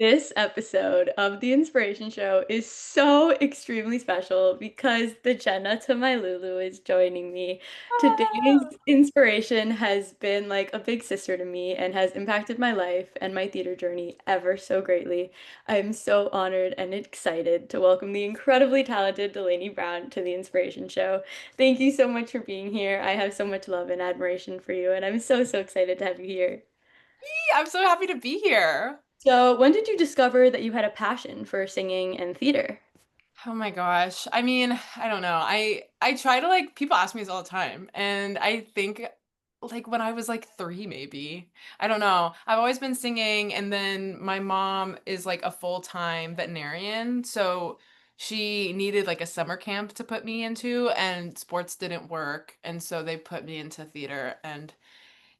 This episode of The Inspiration Show is so extremely special because the Jenna to my Lulu is joining me. Today's Ah. inspiration has been like a big sister to me and has impacted my life and my theater journey ever so greatly. I'm so honored and excited to welcome the incredibly talented Delaney Brown to The Inspiration Show. Thank you so much for being here. I have so much love and admiration for you, and I'm so excited to have you here. I'm so happy to be here. So, when did you discover that you had a passion for singing and theater? Oh my gosh. I mean, I don't know. I try to like people ask me this all the time, and I think like when I was like 3 maybe. I don't know. I've always been singing, and then my mom is like a full-time veterinarian, so she needed like a summer camp to put me into, and sports didn't work, and so they put me into theater, and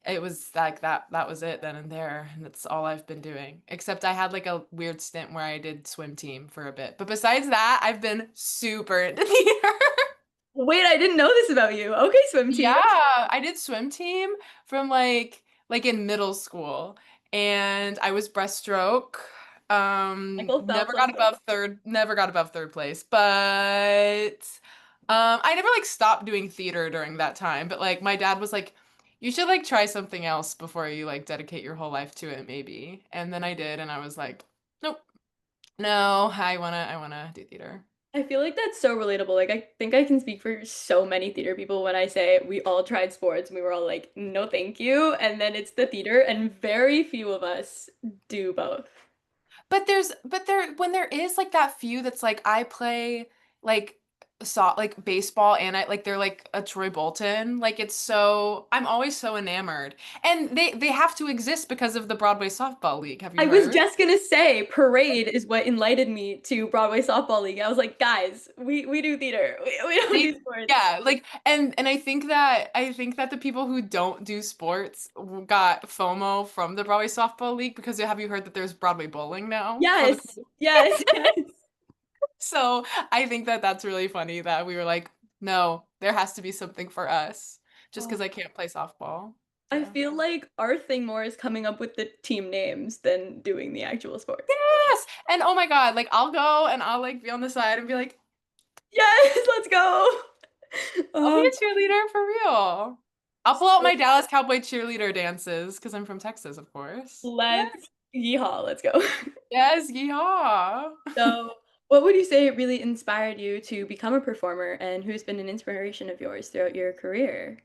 it was like that was it then and there, and that's all I've been doing. Except I had like a weird stint where I did swim team for a bit. But besides that, I've been super into theater. Wait, I didn't know this about you. Okay, swim team. Yeah, I did swim team from like in middle school, and I was breaststroke. Michael Phelps, Never let's got go. above third place, but I never like stopped doing theater during that time. But like my dad was like, you should like try something else before you like dedicate your whole life to it, maybe. And then I did, and I was like, nope, no, I wanna do theater. I feel like that's so relatable. Like, I think I can speak for so many theater people when I say we all tried sports and we were all like, no, thank you. And then it's the theater, and very few of us do both. But there when there is like that few that's like I play like like baseball, and I like they're like a Troy Bolton. Like it's so I'm always so enamored. And they have to exist because of the Broadway softball league. Have you I was heard? just gonna say Parade is what enlightened me to Broadway Softball League. I was like, guys, we do theater. We don't do They sports. yeah, like and I think that the people who don't do sports got FOMO from the Broadway softball league because have you heard that there's Broadway bowling now for the Yes, yes, yes. So I think that that's really funny that we were like, no, there has to be something for us just because Oh, I can't play softball. I So, feel like our thing more is coming up with the team names than doing the actual sports. yes. And oh my God, like I'll go and I'll like be on the side and be like, Yes, let's go. I'll be Um, a cheerleader for real. I'll pull out so my Dallas Cowboy cheerleader dances because I'm from Texas, of course. Yeah. let's yeehaw, let's go. Yes, yeehaw. So, what would you say really inspired you to become a performer, and who's been an inspiration of yours throughout your career?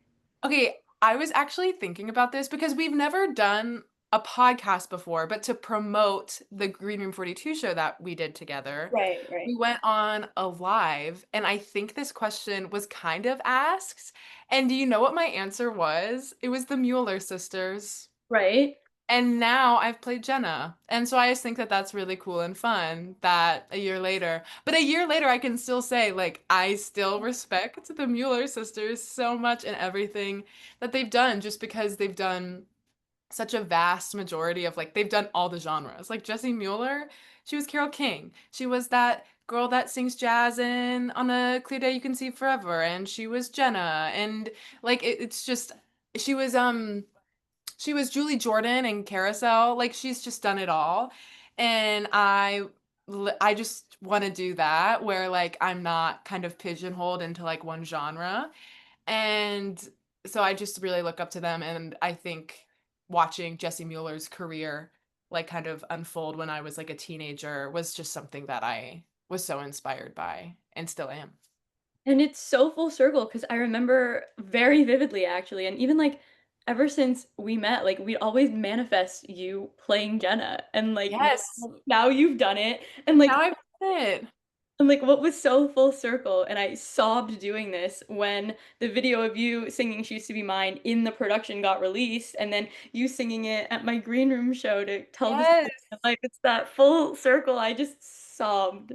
Okay, I was actually thinking about this because we've never done a podcast before, but to promote the Green Room 42 show that we did together, Right, right. we went on a live, and I think this question was kind of asked. And do you know what my answer was? It was the Mueller sisters. Right? And now I've played Jenna. And so I just think that that's really cool and fun that a year later, but a year later, I can still say, like, I still respect the Mueller sisters so much and everything that they've done just because they've done such a vast majority of like, they've done all the genres. Like Jessie Mueller, she was Carole King. She was that girl that sings jazz in On a Clear Day You Can See Forever. And she was Jenna. And like, it's just, she was, she was Julie Jordan in Carousel. Like she's just done it all. And I just want to do that where like I'm not kind of pigeonholed into like one genre. And so I just really look up to them, and I think watching Jessie Mueller's career like kind of unfold when I was like a teenager was just something that I was so inspired by and still am. And it's so full circle because I remember very vividly actually, and even like ever since we met, like we always manifest you playing Jenna, and like Yes. now you've done it, Now I've done it. and like what was so full circle, and I sobbed doing this when the video of you singing "She Used to Be Mine" in the production got released, and then you singing it at my green room show to tell the story. Yes. Like it's that full circle. I just sobbed.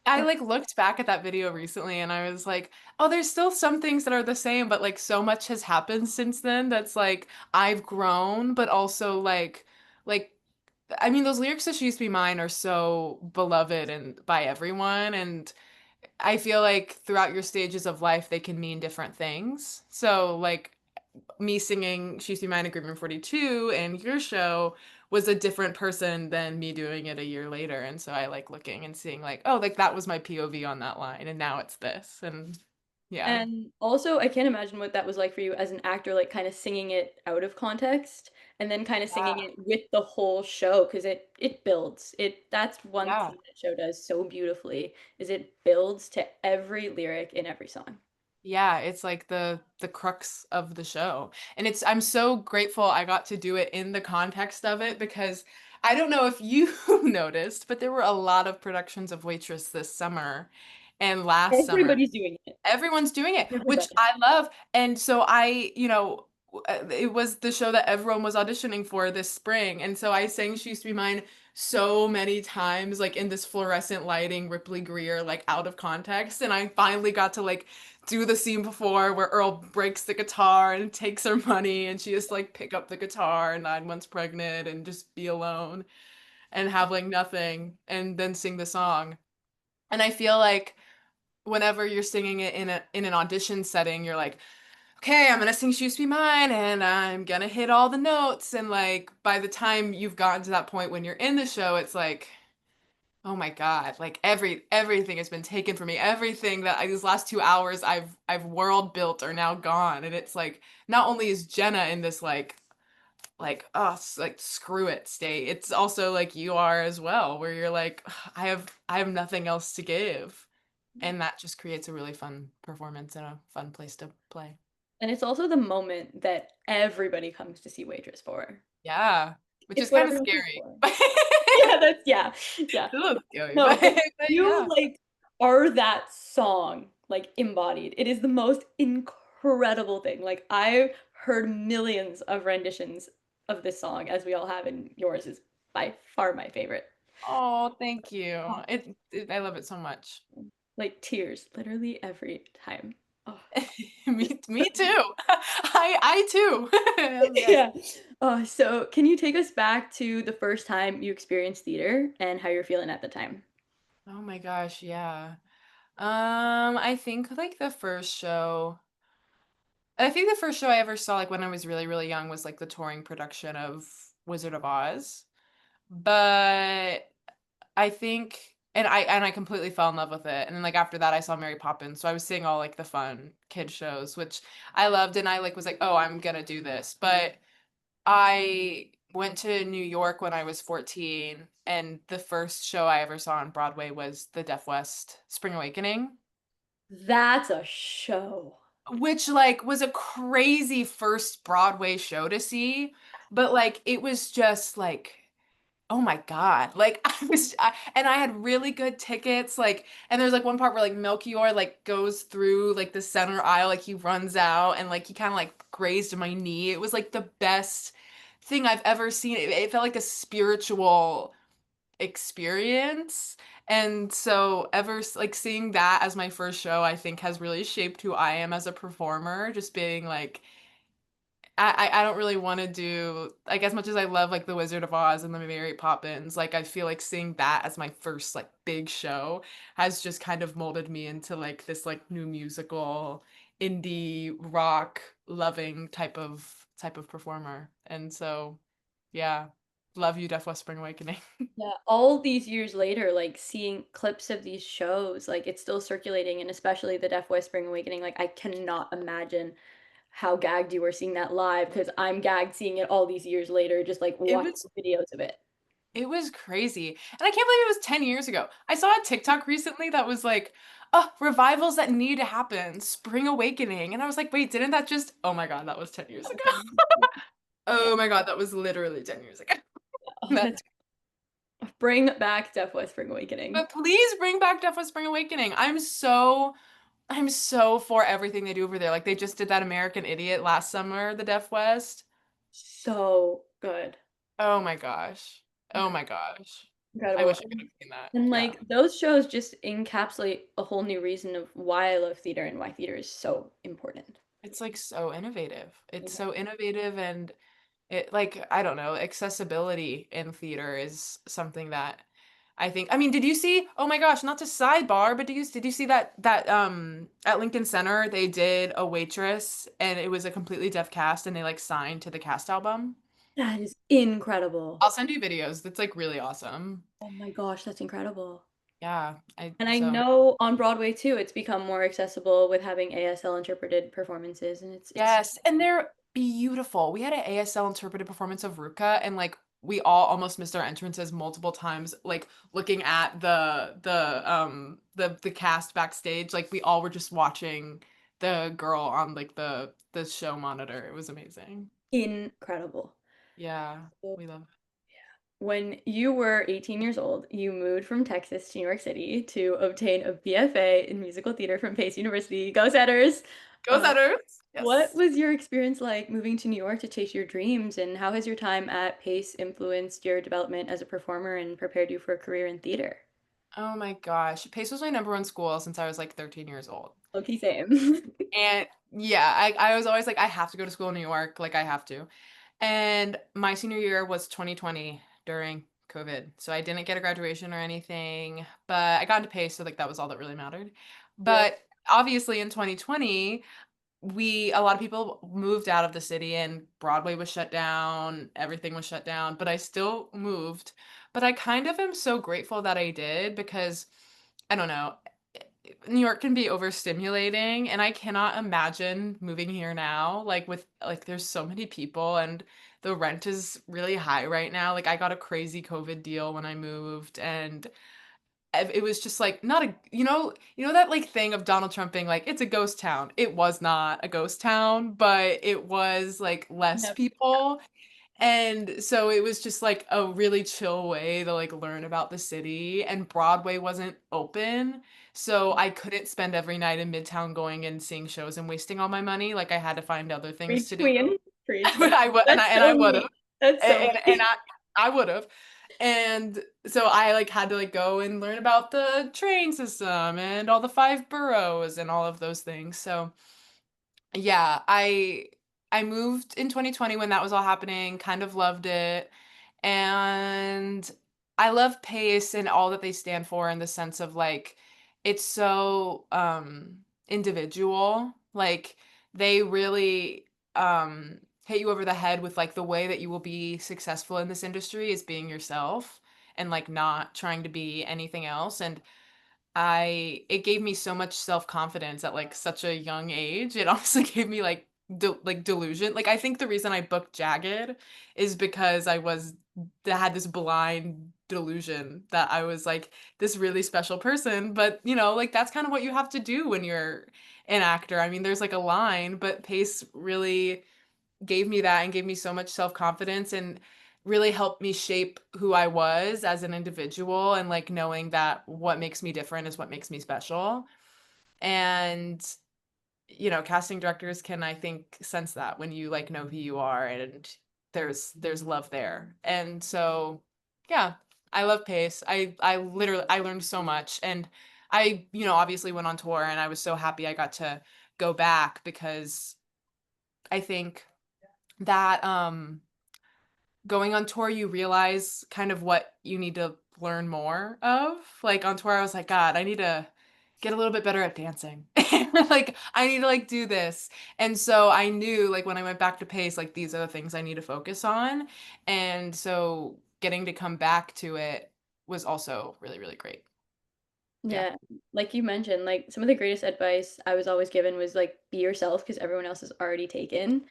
I like looked back at that video recently and I was like, oh, there's still some things that are the same, but like so much has happened since then that's like I've grown, but also like I mean those lyrics that she used to be mine are so beloved and by everyone, and I feel like throughout your stages of life they can mean different things. So like me singing She Used to Be Mine in Group 42 and your show was a different person than me doing it a year later. And so I like looking and seeing like, oh, like that was my POV on that line and now it's this. And yeah. And also, I can't imagine what that was like for you as an actor, like kind of singing it out of context and then kind of singing Yeah. it with the whole show because it builds. That's one Yeah. thing that show does so beautifully is it builds to every lyric in every song. Yeah, it's like the crux of the show. And it's I'm so grateful I got to do it in the context of it because I don't know if you noticed, but there were a lot of productions of Waitress this summer and last summer. Everybody's doing it. Everyone's doing it, which Everybody. I love. And so it was the show that everyone was auditioning for this spring. And so I sang She Used to Be Mine so many times, like in this fluorescent lighting, Ripley Greer, like out of context. And I finally got to like do the scene before where Earl breaks the guitar and takes her money and she just like pick up the guitar 9 months pregnant and just be alone and have like nothing and then sing the song. And I feel like whenever you're singing it in an audition setting, you're like, okay, I'm gonna sing She Used to Be Mine and I'm gonna hit all the notes. And like by the time you've gotten to that point when you're in the show, it's like, oh my God, like everything has been taken from me. Everything that these last 2 hours I've world built are now gone. And it's like not only is Jenna in this like screw it state, it's also like you are as well, where you're like, I have nothing else to give. And that just creates a really fun performance and a fun place to play. And it's also the moment that everybody comes to see Waitress for. Yeah, which It's is what kind of everyone comes scary. for. But Yeah, that's yeah. Yeah. a little scary, No, but, because but you yeah. like are that song like embodied. It is the most incredible thing. Like I've heard millions of renditions of this song, as we all have, and yours is by far my favorite. Oh, thank you. Oh, I love it so much. like tears, literally every time. Oh. Me too. I too. Yes. Yeah. So can you take us back to the first time you experienced theater and how you're feeling at the time? Oh my gosh, yeah. I think like I think the first show I ever saw like when I was really, really young was like the touring production of Wizard of Oz. But I think and I completely fell in love with it. And then like after that I saw Mary Poppins. So I was seeing all like the fun kid shows, which I loved and I like was like, "Oh, I'm gonna do this." But I went to New York when I was 14 and the first show I ever saw on Broadway was the Deaf West Spring Awakening, That's a show. which like was a crazy first Broadway show to see, but like it was just like oh my God. Like and I had really good tickets. Like, and there's like one part where like Melchior like goes through like the center aisle, like he runs out and like he kind of like grazed my knee. It was like the best thing I've ever seen. It felt like a spiritual experience. And so like seeing that as my first show, I think has really shaped who I am as a performer, just being like I don't really want to do like as much as I love like The Wizard of Oz and the Mary Poppins, like I feel like seeing that as my first like big show has just kind of molded me into like this like new musical indie rock loving type of performer. And so yeah, love you Deaf West Spring Awakening. Yeah, all these years later, like seeing clips of these shows, like it's still circulating, and especially the Deaf West Spring Awakening, like I cannot imagine how gagged you were seeing that live because I'm gagged seeing it all these years later, just like It watching was videos of it. It was crazy. And I can't believe it was 10 years ago. I saw a TikTok recently that was like, oh, revivals that need to happen, Spring Awakening. And I was like, wait, didn't that just, oh my God, that was 10 years ago. Yeah. Oh my God, that was literally 10 years ago. Oh, That's, that's bring back Deaf West Spring Awakening. but please bring back Deaf Spring Awakening. I'm so for everything they do over there. Like they just did that American Idiot last summer, the Deaf West. So good. Oh my gosh. Oh my gosh. I Incredible. wish I could have seen that. And Yeah. like those shows just encapsulate a whole new reason of why I love theater and why theater is so important. It's like so innovative. It's Yeah. so innovative and it like I don't know, accessibility in theater is something that I think I mean, did you see oh my gosh, not to sidebar, but did you see that at Lincoln Center they did a Waitress and it was a completely deaf cast and they like signed to the cast album? That is incredible. I'll send you videos. It's like really awesome. Oh my gosh, that's incredible. Yeah, I And I so know on Broadway too, it's become more accessible with having ASL interpreted performances, and it's yes, and they're beautiful. We had an ASL interpreted performance of Rutka, and like we all almost missed our entrances multiple times, like looking at the cast backstage. Like we all were just watching the girl on like the show monitor. It was amazing. incredible. Yeah, we love. When you were 18 years old, you moved from Texas to New York City to obtain a BFA in musical theater from Pace University. Go Setters! Go Uh, Setters! what Yes. was your experience like moving to New York to chase your dreams, and how has your time at Pace influenced your development as a performer and prepared you for a career in theater? Oh my gosh. Pace was my number one school since I was like 13 years old. Okay, same. And yeah, I was always like, I have to go to school in New York. Like, I have to. And my senior year was 2020 during COVID. So I didn't get a graduation or anything, but I got into Pace. So, like, that was all that really mattered. Yep. But obviously in 2020, a lot of people moved out of the city and Broadway was shut down, everything was shut down, but I still moved. But I kind of am so grateful that I did because I don't know, New York can be overstimulating and I cannot imagine moving here now like with like there's so many people and the rent is really high right now. Like I got a crazy COVID deal when I moved and it was just like not a you know that like thing of Donald Trump being like it's a ghost town. It was not a ghost town, but it was like less Yep. people. And so it was just like a really chill way to like learn about the city and Broadway wasn't open. So I couldn't spend every night in Midtown going and seeing shows and wasting all my money. Like I had to find other things Preach, to do. queen. Preach. But I would That's and I so would have. me. That's so And me. I would have. And so I like had to like go and learn about the train system and all the five boroughs and all of those things. So yeah, I moved in 2020 when that was all happening, kind of loved it. And I love Pace and all that they stand for in the sense of like it's so individual. Like they really hit you over the head with like the way that you will be successful in this industry is being yourself and like not trying to be anything else. And it gave me so much self-confidence at, like, such a young age. It honestly gave me, like, delusion. Like, I think the reason I booked Jagged is because I had this blind delusion that I was, like, this really special person, but, like, that's kinda what you have to do when you're an actor. I mean, there's, like, a line, but Pace really gave me that and gave me so much self-confidence and really helped me shape who I was as an individual and like knowing that what makes me different is what makes me special. And casting directors can I think sense that when you like know who you are and there's love there. And so yeah, I love Pace. I learned so much and I obviously went on tour and I was so happy I got to go back because I think that going on tour you realize kind of what you need to learn more of. Like on tour I was like, God, I need to get a little bit better at dancing. Like I need to like do this. And so I knew like when I went back to Pace, like these are the things I need to focus on. And so getting to come back to it was also really, really great. Yeah. Yeah, like you mentioned, like some of the greatest advice I was always given was like be yourself because everyone else is already taken.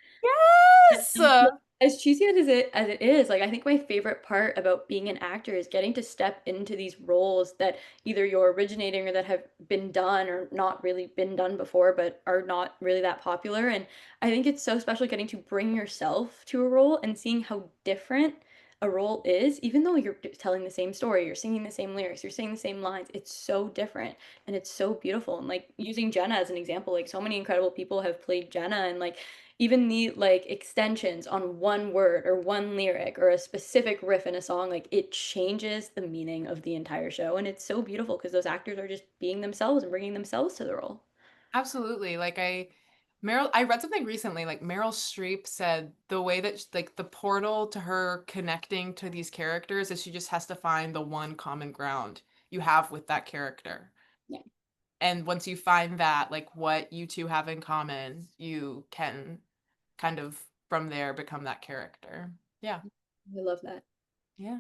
Yes. Yeah, as cheesy as it is, like I think my favorite part about being an actor is getting to step into these roles that either you're originating or that have been done or not really been done before, but are not really that popular. And I think it's so special getting to bring yourself to a role and seeing how different a role is, even though you're telling the same story, you're singing the same lyrics, you're saying the same lines. It's so different and it's so beautiful. And like using Jenna as an example, like so many incredible people have played Jenna and like even the like extensions on one word or one lyric or a specific riff in a song, like it changes the meaning of the entire show. And it's so beautiful because those actors are just being themselves and bringing themselves to the role. Absolutely. I read something recently, like Meryl Streep said the way that like the portal to her connecting to these characters is she just has to find the one common ground you have with that character. Yeah. And once you find that, like what you two have in common, you can kind of from there become that character. Yeah. I love that. Yeah.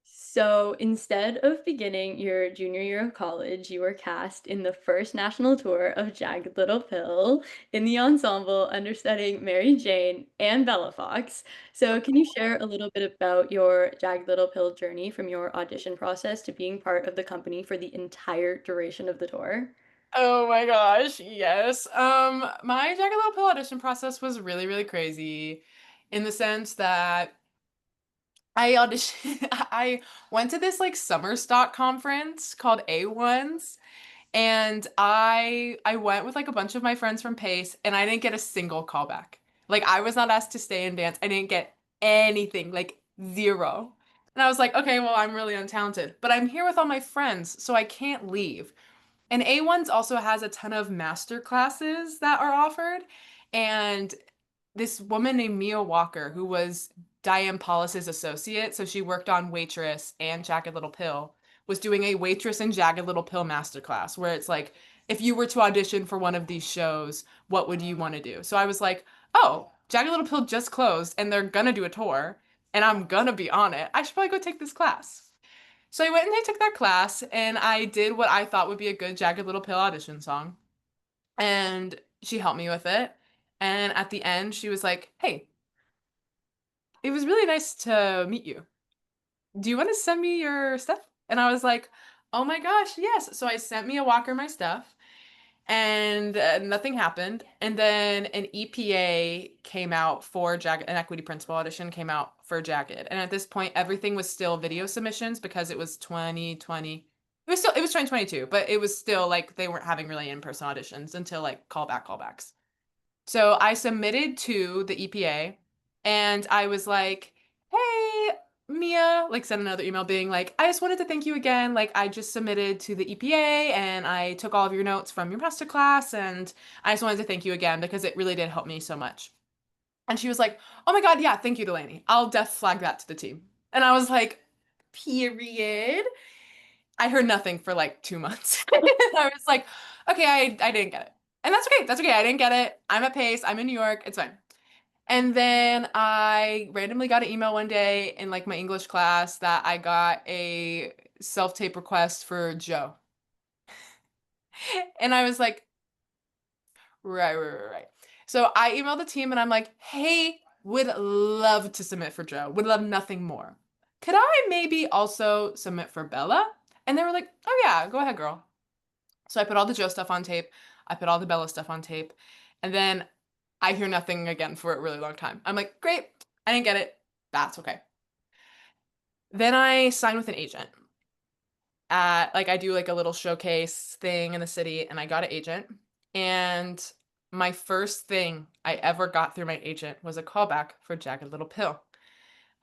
So instead of beginning your junior year of college, you were cast in the first national tour of Jagged Little Pill in the ensemble understudying Mary Jane and Bella Fox. So can you share a little bit about your Jagged Little Pill journey from your audition process to being part of the company for the entire duration of the tour? Oh my gosh, yes. My Jagged Little Pill audition process was really, really crazy in the sense that I auditioned I went to this like summer stock conference called A1s, and I went with like a bunch of my friends from Pace, and I didn't get a single callback. Like I was not asked to stay and dance. I didn't get anything, like zero. And I was like, okay, well, I'm really untalented, but I'm here with all my friends, so I can't leave. And A1s also has a ton of master classes that are offered. And this woman named Mia Walker, who was Diane Paulus's associate, so she worked on Waitress and Jagged Little Pill, was doing a Waitress and Jagged Little Pill masterclass where it's like, if you were to audition for one of these shows, what would you want to do? So I was like, oh, Jagged Little Pill just closed and they're gonna do a tour and I'm gonna be on it. I should probably go take this class. So I went and I took that class and I did what I thought would be a good Jagged Little Pill audition song. And she helped me with it. And at the end, she was like, hey, it was really nice to meet you. Do you want to send me your stuff? And I was like, oh my gosh, yes. So I sent Mia Walker my stuff and nothing happened. And then an EPA came out for Jagged, an equity principal audition came out for Jagged. And at this point, everything was still video submissions because it was 2020. It was 2022, but it was still like they weren't having really in-person auditions until like callbacks. So I submitted to the EPA and I was like, hey, Mia, like sent another email being like, I just wanted to thank you again. Like I just submitted to the EPA and I took all of your notes from your master class and I just wanted to thank you again because it really did help me so much. And she was like, oh my God, yeah, thank you, Delaney. I'll def flag that to the team. And I was like, period. I heard nothing for like 2 months. I was like, okay, I didn't get it. And that's okay. That's okay. I didn't get it. I'm at Pace. I'm in New York. It's fine. And then I randomly got an email one day in like my English class that I got a self-tape request for Joe. And I was like, right. So I emailed the team and I'm like, hey, would love to submit for Joe. Would love nothing more. Could I maybe also submit for Bella? And they were like, oh yeah, go ahead, girl. So I put all the Joe stuff on tape. I put all the Bella stuff on tape. And then I hear nothing again for a really long time. I'm like, great, I didn't get it. That's okay. Then I sign with an agent. Like I do like a little showcase thing in the city and I got an agent. And my first thing I ever got through my agent was a callback for Jagged Little Pill.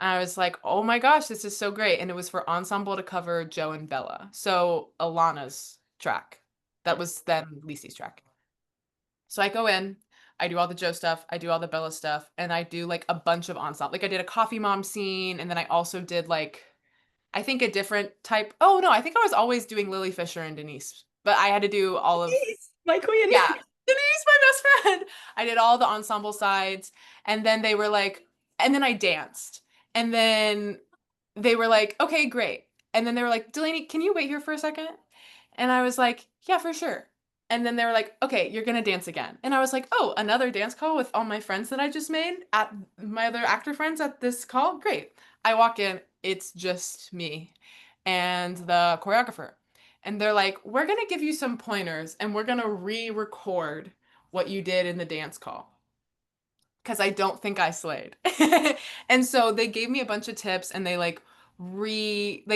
I was like, oh my gosh, this is so great. And it was for ensemble to cover Joe and Bella. So Alana's track. That was then Lisi's track. So I go in, I do all the Joe stuff, I do all the Bella stuff, and I do like a bunch of ensemble. Like I did a coffee mom scene, and then I also did like I think a different type. Oh no, I think I was always doing Lily Fisher and Denise, but I had to do all of Denise, my queen. yeah, Denise, my best friend. I did all the ensemble sides, and then they were like, and then I danced, and then they were like, okay, great, and then they were like, Delaney, can you wait here for a second? And I was like, yeah, for sure. And then they were like, okay, you're gonna dance again. And I was like, oh, another dance call with all my friends that I just made at my other actor friends at this call? Great. I walk in, it's just me and the choreographer. And they're like, we're gonna give you some pointers and we're gonna re-record what you did in the dance call because I don't think I slayed. And so they gave me a bunch of tips and they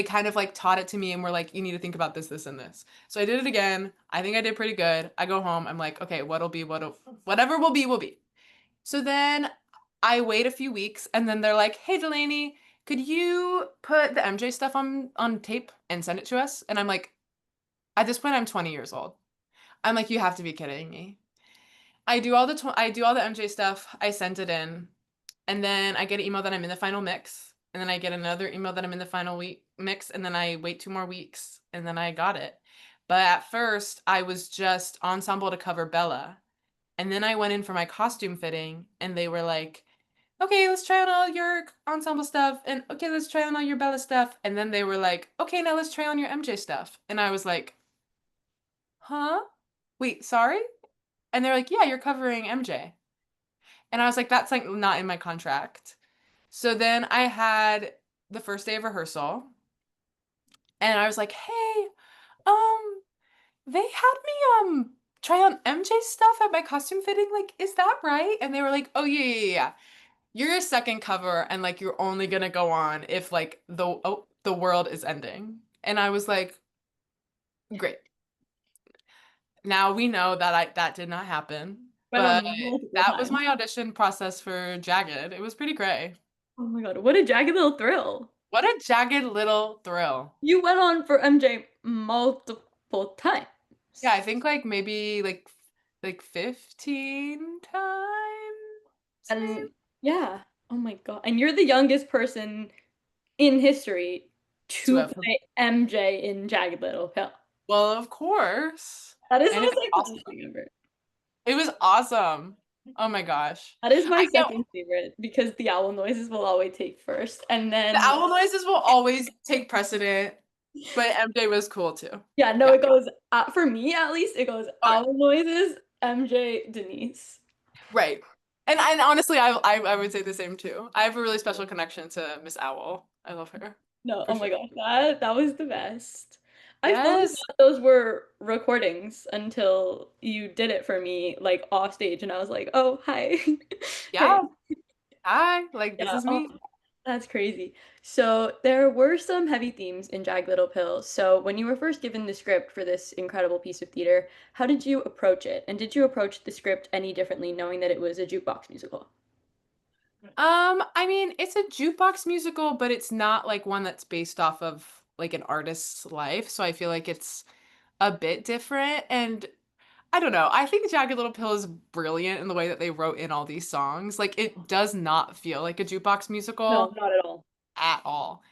kind of like taught it to me and were like, you need to think about this, this, and this. So I did it again. I think I did pretty good. I go home. I'm like, okay, whatever will be, will be. So then I wait a few weeks and then they're like, hey, Delaney, could you put the MJ stuff on tape and send it to us? And I'm like, at this point, I'm 20 years old. I'm like, you have to be kidding me. I do all the MJ stuff. I sent it in. And then I get an email that I'm in the final mix. And then I get another email that I'm in the final week mix. And then I wait 2 more weeks. And then I got it. But at first, I was just ensemble to cover Bella. And then I went in for my costume fitting. And they were like, okay, let's try on all your ensemble stuff, and okay, let's try on all your Bella stuff. And then they were like, okay, now let's try on your MJ stuff. And I was like, huh? Wait, sorry? And they're like, yeah, you're covering MJ. And I was like, that's like not in my contract. So then I had the first day of rehearsal, and I was like, hey, um, they had me try on MJ stuff at my costume fitting. Like, is that right? And they were like, oh yeah. You're a second cover, and like you're only gonna go on if like the world is ending. And I was like, great. Now we know that I that did not happen, Went but on multiple that was times. my audition process for Jagged. It was pretty gray. Oh my God, what a jagged little thrill. What a jagged little thrill. You went on for MJ multiple Yeah, times. I think like maybe like 15 times maybe. And yeah, oh my God. And you're the youngest person in history To to have, play MJ in Jagged Little Pill. well, of course. That is the And it most was awesome. iconic thing ever. It was awesome. Oh my gosh. That is my I can't. second favorite because the owl noises will always take first. And The then, owl noises will always take precedent, but MJ was cool too. yeah, no, Yeah. it goes, for me at least, it goes Okay. owl noises, MJ, Denise. Right. And honestly, I would say the same too. I have a really special connection to Miss Owl. I love her No, for oh my sure. gosh, that was the best. I fully Yes. thought those were recordings until you did it for me, like off stage, and I was like, oh, hi. Yeah. Hey. Hi. Like this Yeah, is oh, me. that's crazy. So there were some heavy themes in Jagged Little Pill. So when you were first given the script for this incredible piece of theater, how did you approach it? And did you approach the script any differently, knowing that it was a jukebox musical? I mean, it's a jukebox musical, but it's not like one that's based off of like an artist's life. So I feel like it's a bit different. And I don't know. I think Jagged Little Pill is brilliant in the way that they wrote in all these songs. Like it does not feel like a jukebox No, musical not at all. at all.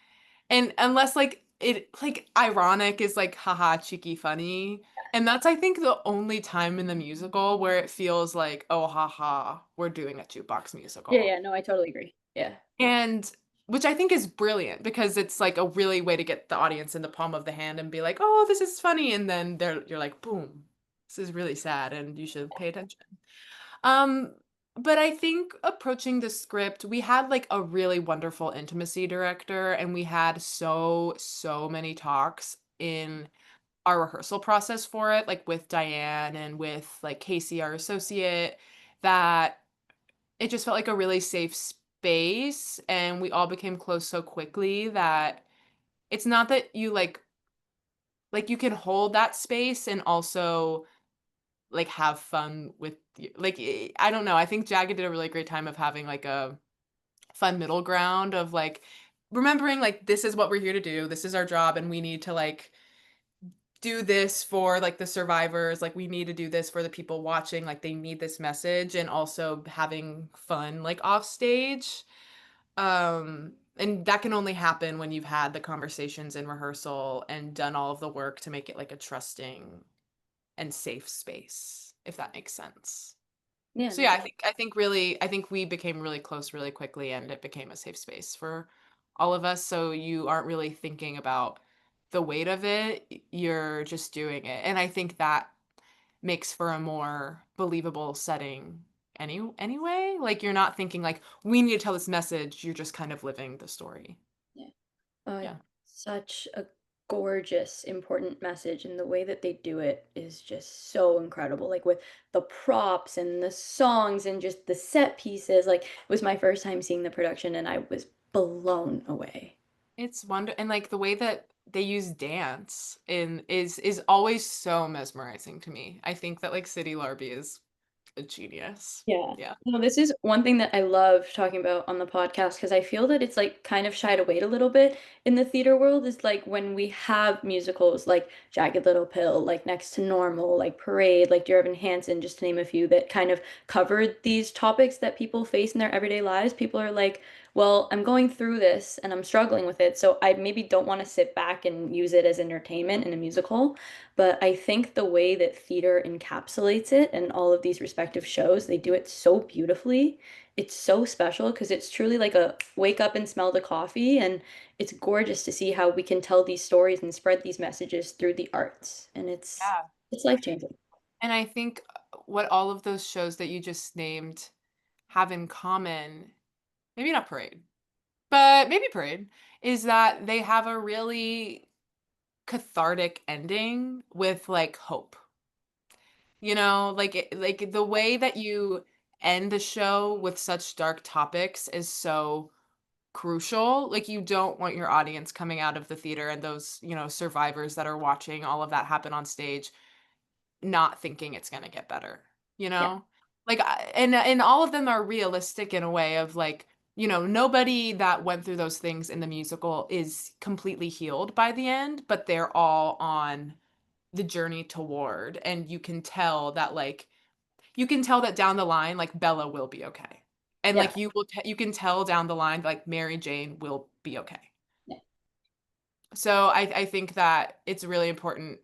And unless like it like ironic is like haha cheeky funny. And that's I think the only time in the musical where it feels like, oh haha, we're doing a jukebox Yeah, musical. yeah, no, I totally agree. Yeah. And which I think is brilliant because it's like a really way to get the audience in the palm of the hand and be like, "Oh, this is funny." And then you're like, "Boom. This is really sad and you should pay attention." Um, but I think approaching the script, we had like a really wonderful intimacy director and we had so many talks in our rehearsal process for it, like with Diane and with like Casey, our associate, that it just felt like a really safe space and we all became close so quickly that it's not that you like you can hold that space and also like have fun with like I don't know. I think Jagged did a really great time of having like a fun middle ground of like remembering like this is what we're here to do. This is our job and we need to like do this for like the survivors, like we need to do this for the people watching, like they need this message and also having fun like off stage. And that can only happen when you've had the conversations in rehearsal and done all of the work to make it like a trusting and safe space, if that makes sense. Yeah, So no, yeah, definitely. I think we became really close really quickly and it became a safe space for all of us. So you aren't really thinking about the weight of it, you're just doing it. And I think that makes for a more believable setting anyway. Like you're not thinking like we need to tell this message, you're just kind of living the story. Yeah. Oh, Yeah. such a gorgeous, important message, and the way that they do it is just so incredible. Like with the props and the songs and just the set pieces. Like it was my first time seeing the production, and I was blown away. It's wonder and like the way that they use dance in is always so mesmerizing to me. I think that like City Larby is a genius. Yeah. Yeah. No, this is one thing that I love talking about on the podcast because I feel that it's like kind of shied away a little bit in the theater world is like when we have musicals like Jagged Little Pill, like Next to Normal, like Parade, like Dear Evan Hansen, just to name a few that kind of covered these topics that people face in their everyday lives. People are like, well, I'm going through this and I'm struggling with it, so I maybe don't want to sit back and use it as entertainment in a musical. But I think the way that theater encapsulates it and all of these respective shows, they do it so beautifully. It's so special because it's truly like a wake up and smell the coffee, and it's gorgeous to see how we can tell these stories and spread these messages through the arts. And Yeah. it's life-changing. And I think what all of those shows that you just named have in common, maybe not Parade, but maybe Parade, is that they have a really cathartic ending with like hope. You know, like the way that you end the show with such dark topics is so crucial. Like you don't want your audience coming out of the theater and those, survivors that are watching all of that happen on stage not thinking it's gonna get better, you Yeah. know? Like, and all of them are realistic in a way of like, nobody that went through those things in the musical is completely healed by the end, but they're all on the journey toward, and you can tell that down the line, like Bella will be okay. And Yeah. like you can tell down the line, like Mary Jane will be okay. Yeah. So I think that it's really important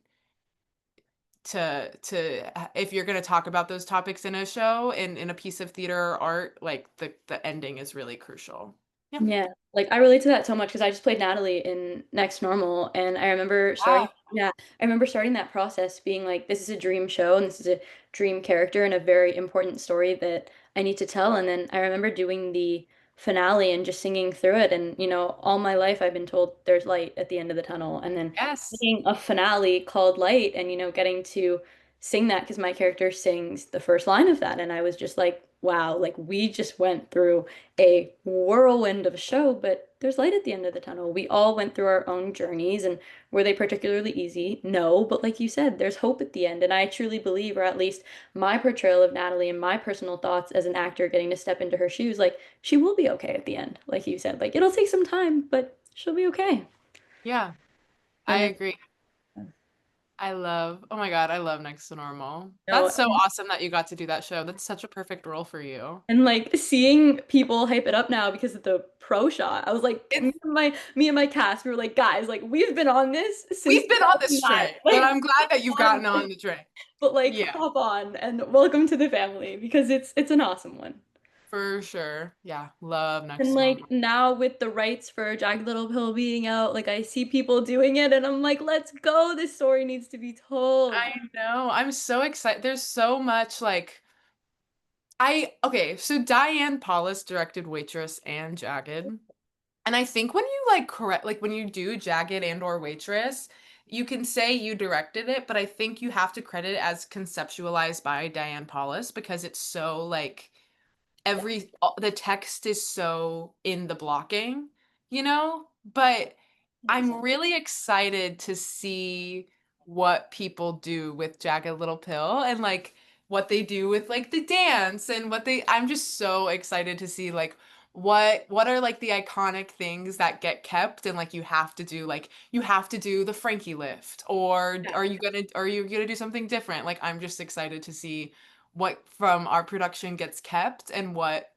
if you're going to talk about those topics in a show in a piece of theater or art, like the ending is really crucial. Yeah. Yeah, like I relate to that so much because I just played Natalie in Next Normal, and I remember Yeah. starting, yeah, I remember starting that process being like, this is a dream show and this is a dream character and a very important story that I need to tell. And then I remember doing the finale and just singing through it. And, all my life I've been told there's light at the end of the tunnel. And then Yes. seeing a finale called Light and, getting to sing that because my character sings the first line of that. And I was just like, wow, like we just went through a whirlwind of a show, but there's light at the end of the tunnel. We all went through our own journeys, and were they particularly easy? No, but like you said, there's hope at the end. And I truly believe, or at least my portrayal of Natalie and my personal thoughts as an actor getting to step into her shoes, like she will be okay at the end. Like you said, like it'll take some time, but she'll be okay. Yeah, I And it, agree. Oh my God, I love Next to Normal. you That's know, so awesome that you got to do that show. That's such a perfect role for you. and like seeing people hype it up now because of the pro shot, I was like, It's me and my cast, we were like, guys, like we've been on this since We've been on this 2009. train, but Like I'm glad that you've on gotten on this, the train. but like Yeah, hop on and welcome to the family because it's an awesome one. for sure. Yeah, love And Next to like Normal. now with the rights for Jagged Little Pill being out, like I see people doing it and I'm like, let's go. This story needs to be told. I know. I'm so excited. There's so much like I okay, so Diane Paulus directed Waitress and Jagged. And I think when you when you do Jagged and or Waitress, you can say you directed it, but I think you have to credit it as conceptualized by Diane Paulus because it's so like Yeah. the text is so in the blocking, But I'm 100%. really excited to see what people do with Jagged Little Pill and like what they do with like the dance and I'm just so excited to see like what are like the iconic things that get kept and like you have to do the Frankie lift or are you gonna do something different? Like I'm just excited to see what from our production gets kept and what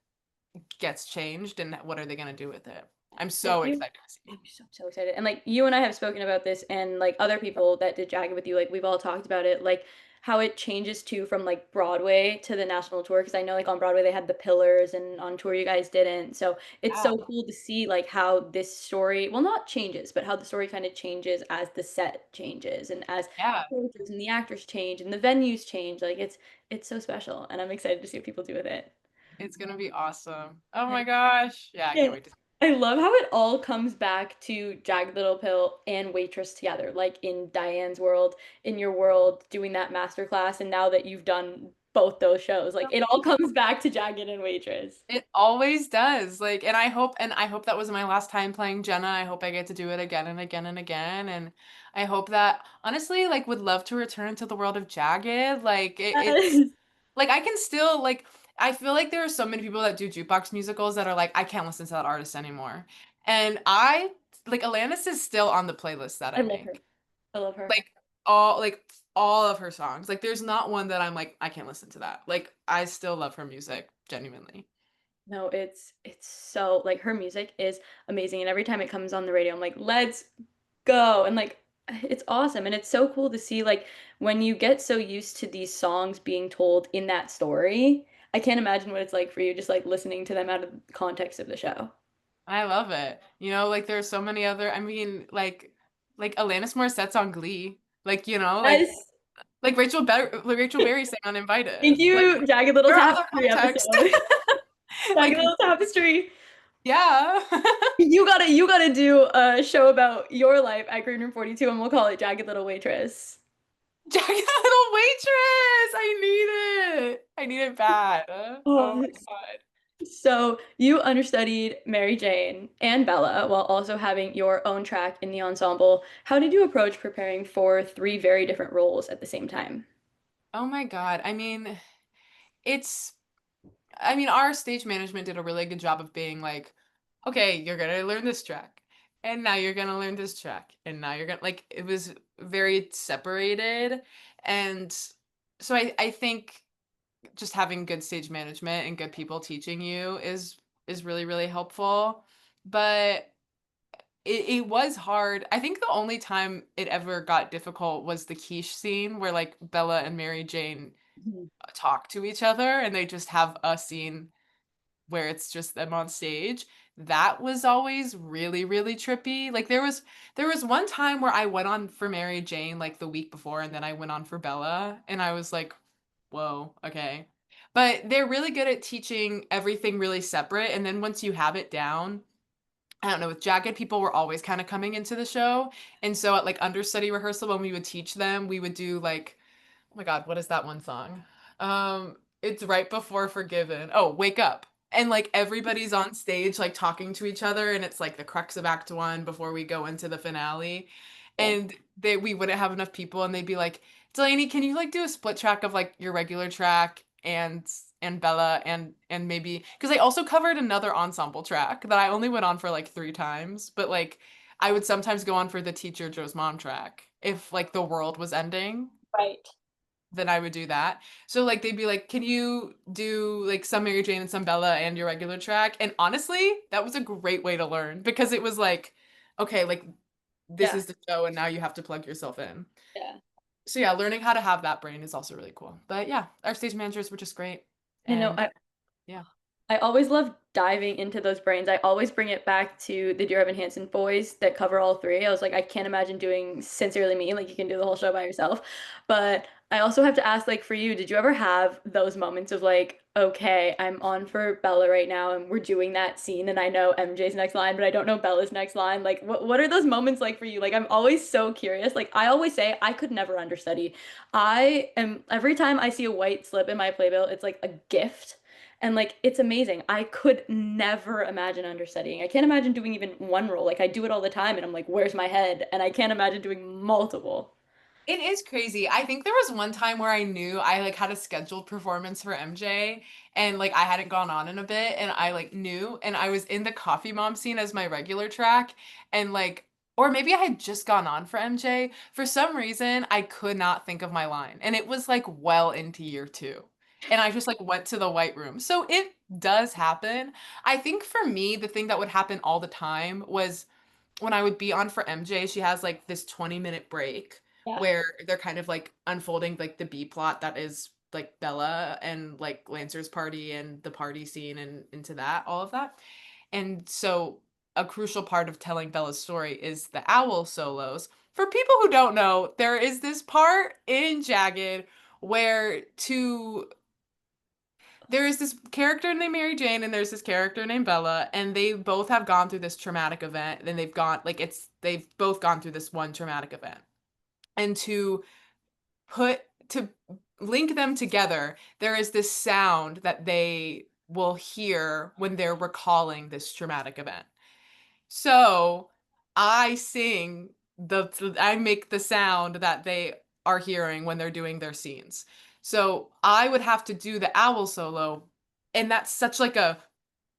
gets changed and what are they gonna do with it. I'm Like so you, excited to see. I'm so excited. And like you and I have spoken about this and like other people that did Jagged with you, like we've all talked about it, like how it changes too from like Broadway to the national tour. Cause I know like on Broadway they had the pillars and on tour you guys didn't. So it's Yeah. so cool to see like how this story, well, not changes, but how the story kind of changes as the set changes and as Yeah. the characters and the actors change and the venues change. Like it's so special. And I'm excited to see what people do with it. It's gonna be awesome. Oh my gosh. Yeah, I can't And wait to see. I love how it all comes back to Jagged Little Pill and Waitress together, like in Diane's world, in your world, doing that master class, and now that you've done both those shows, like it all comes back to Jagged and Waitress. It always does. Like, and I hope that was my last time playing Jenna. I hope I get to do it again and again and again. And I hope that honestly, like, would love to return to the world of Jagged. Like, it's Yes. like I can still like. I feel like there are so many people that do jukebox musicals that are like, I can't listen to that artist anymore. And I like Alanis is still on the playlist that I I love her. make. I love her. Like all of her songs. Like, there's not one that I'm like, I can't listen to that. Like, I still love her music, genuinely. No, it's so like her music is amazing, and every time it comes on the radio, I'm like, let's go. And like it's awesome. And it's so cool to see like when you get so used to these songs being told in that story. I can't imagine what it's like for you just like listening to them out of the context of the show. I love it. You know, like there's so many other, I mean, like Alanis Morissette's on Glee. Like, you know, Yes. like Rachel Berry sang on Thank Invited. Like you, Jagged Little there are other Tapestry contexts. episode. Jagged Like Little Tapestry. yeah. You gotta do a show about your life at Green Room 42 and we'll call it Jagged Little Waitress. Jagged Little Waitress. I need it. I need it bad. Oh Oh, my God. so you understudied Mary Jane and Bella while also having your own track in the ensemble. How did you approach preparing for three very different roles at the same time? Oh my God. It's I mean, our stage management did a really good job of being like, okay, you're gonna learn this track, and now you're gonna learn this track, and now you're gonna like it was very separated. And so I think just having good stage management and good people teaching you is really, really helpful. But it was hard. I think the only time it ever got difficult was the quiche scene where like Bella and Mary Jane Mhm. talk to each other and they just have a scene where it's just them on stage. That was always really, really trippy. Like there was one time where I went on for Mary Jane like the week before and then I went on for Bella and I was like, whoa, okay. But they're really good at teaching everything really separate. And then once you have it down, I don't know, with Jagged, people were always kind of coming into the show. And so at like understudy rehearsal, when we would teach them, we would do like oh my God, what is that one song? It's right before Forgiven. Oh, Wake Up. And like everybody's on stage like talking to each other and it's like the crux of Act 1 before we go into the finale. Yeah. And we wouldn't have enough people and they'd be like, "Delaney, can you like do a split track of like your regular track and Bella and maybe because I also covered another ensemble track that I only went on for like 3 times, but like I would sometimes go on for the teacher Joe's mom track if like the world was ending Right. then I would do that. So like they'd be like, "Can you do like some Mary Jane and some Bella and your regular track?" And honestly, that was a great way to learn because it was like, okay, like this Yeah. is the show and now you have to plug yourself in. Yeah. So yeah, learning how to have that brain is also really cool. But yeah, our stage managers were just great. I know. And yeah. I always love diving into those brains. I always bring it back to the Dear Evan Hansen boys that cover all three. I was like, I can't imagine doing Sincerely Me, like you can do the whole show by yourself. But I also have to ask, like, for you, did you ever have those moments of like, okay, I'm on for Bella right now and we're doing that scene and I know MJ's next line, but I don't know Bella's next line. Like, what are those moments like for you? Like, I'm always so curious. Like, I always say I could never understudy. I am every time I see a white slip in my playbill, it's like a gift. And like it's amazing. I could never imagine understudying. I can't imagine doing even one role. Like I do it all the time and I'm like, where's my head? And I can't imagine doing multiple. It is crazy. I think there was one time where I knew I like had a scheduled performance for MJ and like I hadn't gone on in a bit and I like knew and I was in the Coffee Mom scene as my regular track and like or maybe I had just gone on for MJ. For some reason, I could not think of my line and it was like well into year 2. And I just like went to the white room. So it does happen. I think for me, the thing that would happen all the time was when I would be on for MJ, she has like this 20-minute break Yeah. where they're kind of like unfolding like the B plot that is like Bella and like Lancer's party and the party scene and into that, all of that. And so a crucial part of telling Bella's story is the owl solos. For people who don't know, there is this part in Jagged where there is this character named Mary Jane and there's this character named Bella, and they both have gone through this traumatic event. And they've both gone through this one traumatic event. And to link them together, there is this sound that they will hear when they're recalling this traumatic event. So I make the sound that they are hearing when they're doing their scenes. So I would have to do the owl solo, and that's such like a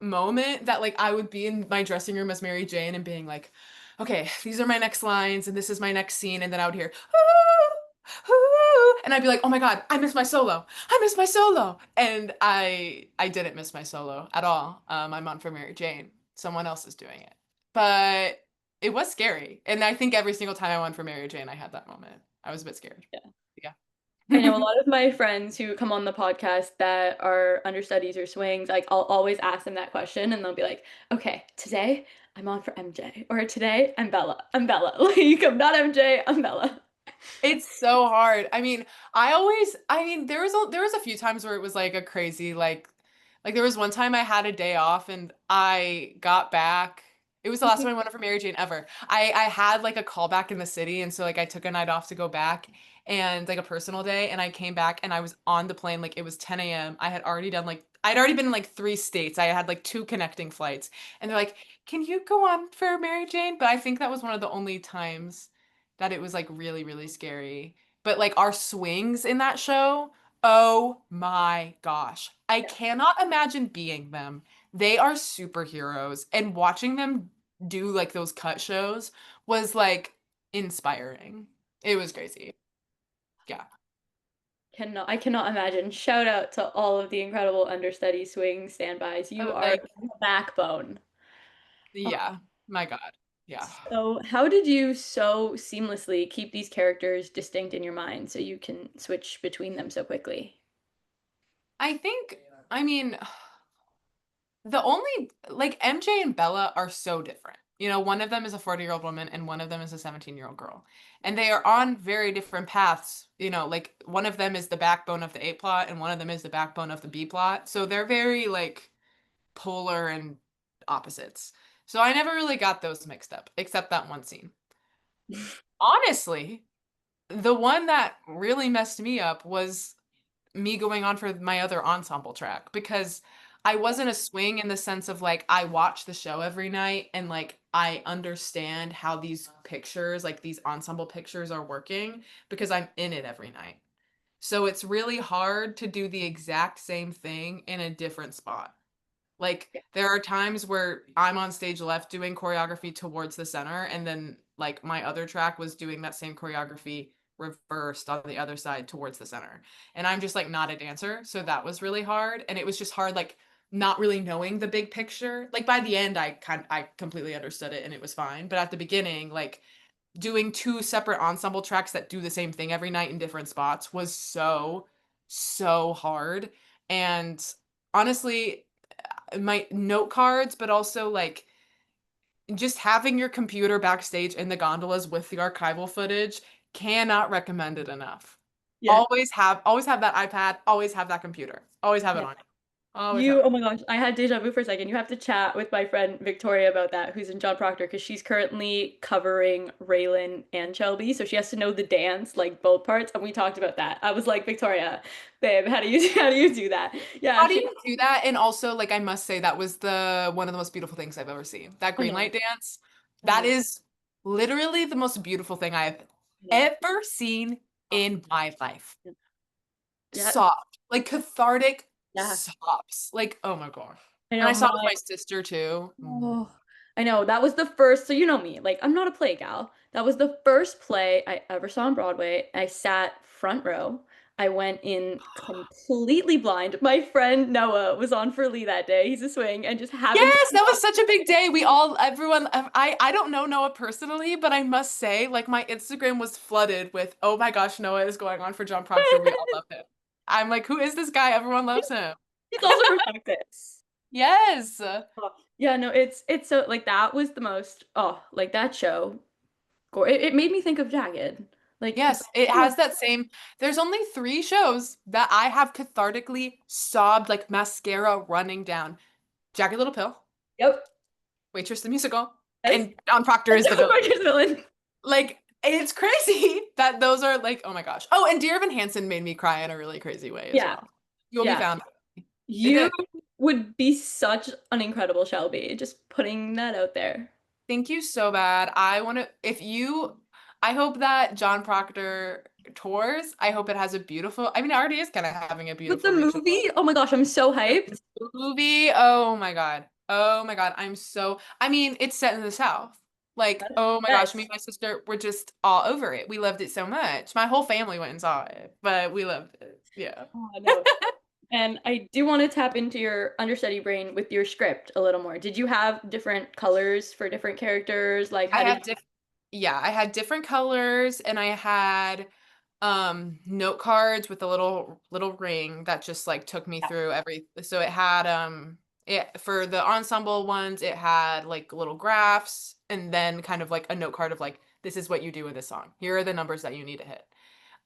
moment that like I would be in my dressing room as Mary Jane and being like, okay, these are my next lines and this is my next scene, and then I would hear, "Ooh, ooh," and I'd be like, oh my God, I missed my solo. I missed my solo. And I didn't miss my solo at all. I'm on for Mary Jane. Someone else is doing it. But it was scary. And I think every single time I won for Mary Jane, I had that moment. I was a bit scared. Yeah. Yeah. I know a lot of my friends who come on the podcast that are understudies or swings, like I'll always ask them that question and they'll be like, okay, today I'm on for MJ, or today I'm Bella. I'm Bella. Like, I'm not MJ, I'm Bella. It's so hard. I mean, there was a few times where it was like a crazy like there was one time I had a day off and I got back. It was the last time I went for Mary Jane ever. I had like a call back in the city and so like I took a night off to go back and like a personal day and I came back and I was on the plane like it was 10 a.m. I had already done like I'd already been in like 3 states. I had like 2 connecting flights and they're like, "Can you go on for Mary Jane?" But I think that was one of the only times that it was like really, really scary. But like our swings in that show, oh my gosh. I cannot imagine being them. They are superheroes, and watching them do like those cut shows was like inspiring. It was crazy. Yeah. I cannot imagine. Shout out to all of the incredible understudy swing standbys. You Oh, are thank the backbone. Yeah. My God. Yeah. So, how did you so seamlessly keep these characters distinct in your mind so you can switch between them so quickly? I think, I mean, the only like MJ and Bella are so different. You know, one of them is a 40-year-old woman and one of them is a 17-year-old girl. And they are on very different paths. You know, like one of them is the backbone of the A plot and one of them is the backbone of the B plot. So they're very like polar and opposites. So I never really got those mixed up, except that one scene. Honestly, the one that really messed me up was me going on for my other ensemble track because I wasn't a swing in the sense of like I watch the show every night and like I understand how these pictures, like these ensemble pictures are working because I'm in it every night. So it's really hard to do the exact same thing in a different spot. Like there are times where I'm on stage left doing choreography towards the center and then like my other track was doing that same choreography reversed on the other side towards the center. And I'm just like not a dancer, so that was really hard and it was just hard like not really knowing the big picture. Like by the end I completely understood it and it was fine, but at the beginning like doing two separate ensemble tracks that do the same thing every night in different spots was so hard. And honestly, my note cards, but also like just having your computer backstage in the gondolas with the archival footage, cannot recommend it enough. Yeah. Always have that iPad, always have that computer. Always have it Yeah. on you. Always have it. Oh my gosh, I had deja vu for a second. You have to chat with my friend Victoria about that, who's in John Proctor, because she's currently covering Raylan and Shelby, so she has to know the dance, like both parts, and we talked about that. I was like, Victoria, babe, how do you how do you do that? Yeah, How do she you do that? And also, like I must say, that was the one of the most beautiful things I've ever seen. That I green know, light dance, I that know, is literally the most beautiful thing I've I know. ever seen Oh, in my life. yeah, Soft, like cathartic yeah. sobs. Like, oh my gosh. I And know I saw it with my my sister too. Mm. Oh, I know. That was the first, so you know me, like I'm not a play gal. That was the first play I ever saw on Broadway. I sat front row. I went in completely blind. My friend Noah was on for Lee that day. He's a swing and just happened to Yes, be that on. was such a big day. We all, everyone, I don't know Noah personally, but I must say, like my Instagram was flooded with, oh my gosh, Noah is going on for John Proctor. We all love him. I'm like, who is this guy? Everyone loves him. He's also from Texas. Yes. Oh, yeah, no, it's so like that was the most like that show. It made me think of Jagged. Like Yes, it has that same. There's only 3 shows that I have cathartically sobbed like mascara running down. Jagged Little Pill, yep. Waitress the musical, Yes. and John Proctor is the villain. Rogers villain. Like it's crazy that those are like, oh my gosh. Oh, and Dear Evan Hansen made me cry in a really crazy way as Yeah. well. You'll be Yeah. found. It You did. would be such an incredible Shelby. Just putting that out there. Thank you so bad. I want to, if you, I hope that John Proctor tours. I hope it has a beautiful, I mean, it already is kind of having a With the beautiful regional movie, oh my gosh, I'm so hyped. movie. Oh my God. Oh my God. I'm so, I mean, it's set in the South. Like, That's oh my gosh, me best. and my sister were just all over it. We loved it so much. My whole family went and saw it, but we loved it. Yeah. Oh, no. And I do want to tap into your understudy brain with your script a little more. Did you have different colors for different characters? Like, I how did had yeah, I had different colors and I had note cards with a little ring that just like took me through every so it had it for the ensemble ones it had like little graphs and then kind of like a note card of like this is what you do in this song. Here are the numbers that you need to hit.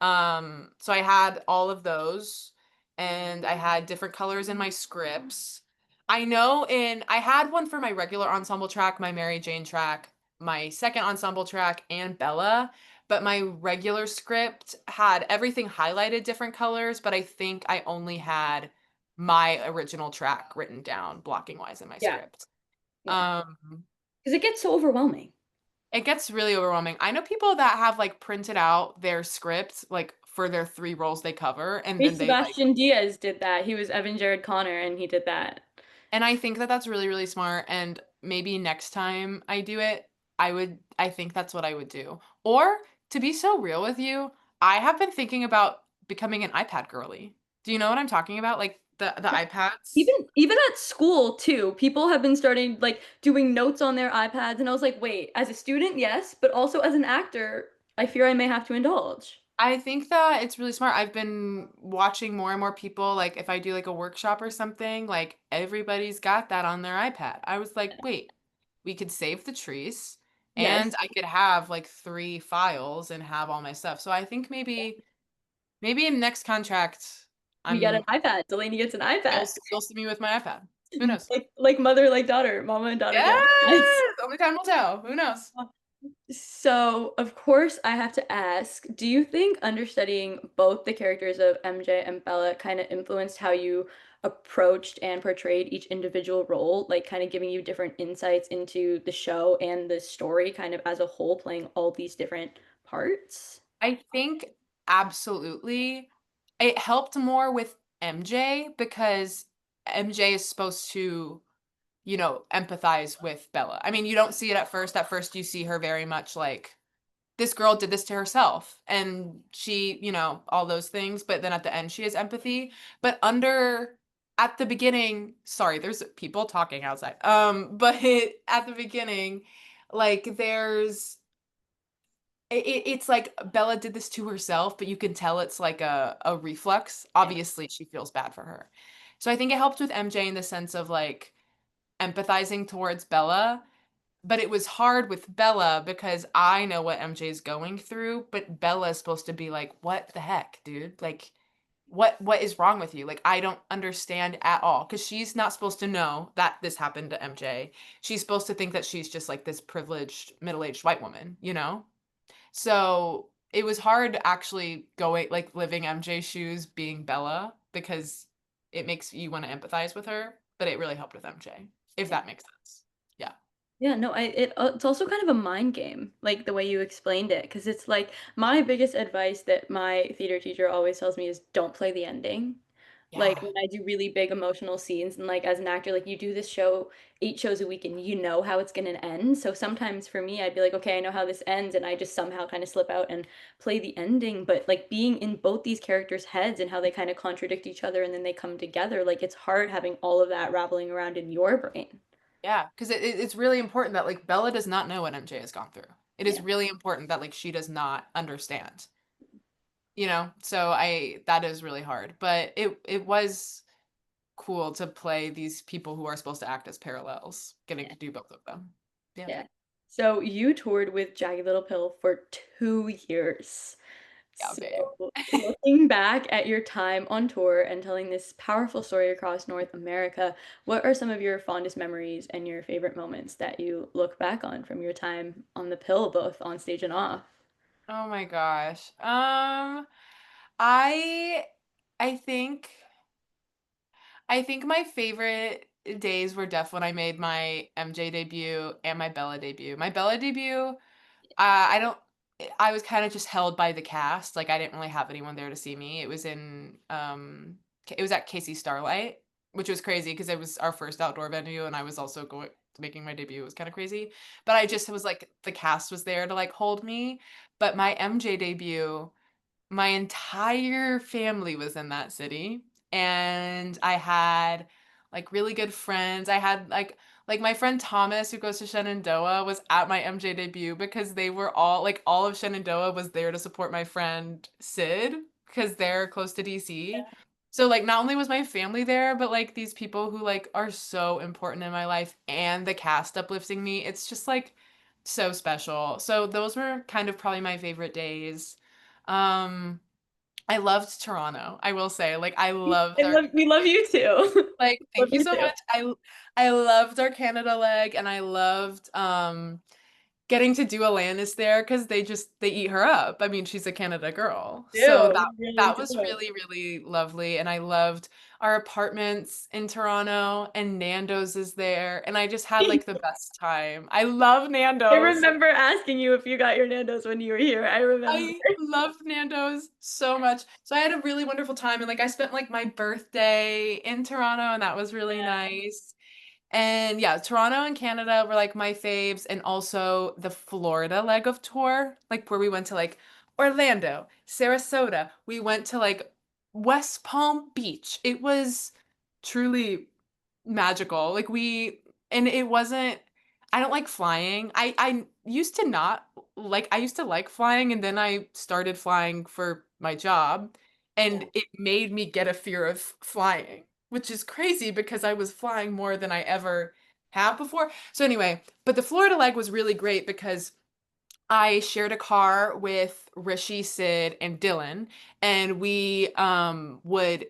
So I had all of those and I had different colors in my scripts. I had one for my regular ensemble track, my Mary Jane track, my second ensemble track, and Bella. But my regular script had everything highlighted different colors, but I think I only had my original track written down blocking wise in my yeah, script. yeah. Um, Because it gets so overwhelming. it gets really overwhelming. I know people that have like printed out their scripts like for their three roles they cover, and Hey, then they like Sebastian Diaz did that. He was Evan Jared Connor and he did that. and I think that that's really, really smart, and maybe next time I do it, I think that's what I would do. Or to be so real with you, I have been thinking about becoming an iPad girly. Do you know what I'm talking about? Like the iPads? Even at school too, people have been starting like doing notes on their iPads, and I was like, wait, as a student, yes, but also as an actor, I fear I may have to indulge. I think that it's really smart. I've been watching more and more people, like if I do like a workshop or something, like everybody's got that on their iPad. I was like, wait, we could save the trees and Yes, I could have like three files and have all my stuff. So I think maybe in next contract, we get an I'm iPad. Delaney gets an iPad. you'll see me with my iPad. Who knows? Like mother, like daughter, mama and daughter get iPads. Yes! Only time will tell. Who knows? So, of course, I have to ask, do you think understudying both the characters of MJ and Bella kind of influenced how you approached and portrayed each individual role, like kind of giving you different insights into the show and the story kind of as a whole, playing all these different parts? I think absolutely. It helped more with MJ because MJ is supposed to, empathize with Bella. I mean, you don't see it at first. At first, you see her very much like this girl did this to herself and she, all those things. But then at the end, she has empathy. But at the beginning, sorry, there's people talking outside. But at the beginning, like it's like Bella did this to herself, but you can tell it's like a reflex. Yeah. Obviously, she feels bad for her. So I think it helped with MJ in the sense of like empathizing towards Bella, but it was hard with Bella because I know what MJ is going through, but Bella is supposed to be like, "What the heck, dude? Like what is wrong with you? Like I don't understand at all." Because she's not supposed to know that this happened to MJ. She's supposed to think that she's just like this privileged middle-aged white woman, you know? So it was hard actually going like living MJ's shoes being Bella because it makes you want to empathize with her, but it really helped with MJ, if that makes sense. Yeah. Yeah, no, it's also kind of a mind game, like the way you explained it, because it's like my biggest advice that my theater teacher always tells me is don't play the ending. Like Yeah. when I do really big emotional scenes, and like as an actor, like you do this show 8 shows a week and you know how it's gonna end. So sometimes for me, I'd be like, okay, I know how this ends, and I just somehow kind of slip out and play the ending. But like being in both these characters' heads and how they kind of contradict each other and then they come together, like it's hard having all of that rattling around in your brain. Yeah, because it's really important that like Bella does not know what MJ has gone through. It is Yeah. really important that like she does not understand, you know? So I that is really hard. But it was cool to play these people who are supposed to act as parallels, getting Yeah. to do both of them. Yeah. Yeah. So you toured with Jagged Little Pill for 2 years. Yeah, So babe. looking back at your time on tour and telling this powerful story across North America, what are some of your fondest memories and your favorite moments that you look back on from your time on the pill, both on stage and off? Oh my gosh. I I think I think my favorite days were when I made my MJ debut and my Bella debut. My Bella debut, I don't I was kind of just held by the cast. Like I didn't really have anyone there to see me. It was at Casey Starlight, which was crazy because it was our first outdoor venue and I was also going making my debut. It was kind of crazy. But I just was like the cast was there to like hold me. But my MJ debut, my entire family was in that city, and I had like really good friends. I had like my friend Thomas who goes to Shenandoah was at my MJ debut because they were all like all of Shenandoah was there to support my friend Sid because they're close to DC. So like not only was my family there, but like these people who like are so important in my life and the cast uplifting me. It's just like so special. So those were kind of probably my favorite days. Um, I loved Toronto. I will say, like, I loved our We love you too. like. Love Thank you you so too. much. I loved our Canada leg, and I loved getting to do Alanis there because they eat her up. I mean, she's a Canada girl, so Do. Really that do. was really really lovely, and I loved our apartments in Toronto, and Nando's is there, and I just had like the best time. I love I Nando's. remember asking you if you got your Nando's when you were here. I remember. I love Nando's so much. So I had a really wonderful time and like I spent like my birthday in Toronto and that was really nice. And yeah, Toronto and Canada were like my faves and also the Florida leg of tour, like where we went to like Orlando, Sarasota. We went to like West Palm Beach. It was truly magical. Like we and it wasn't I don't like flying. I used to not like I used to like flying and then I started flying for my job and it made me get a fear of flying, which is crazy because I was flying more than I ever have before. So anyway, but the Florida leg was really great because I shared a car with Rishi, Sid, and Dylan, and we would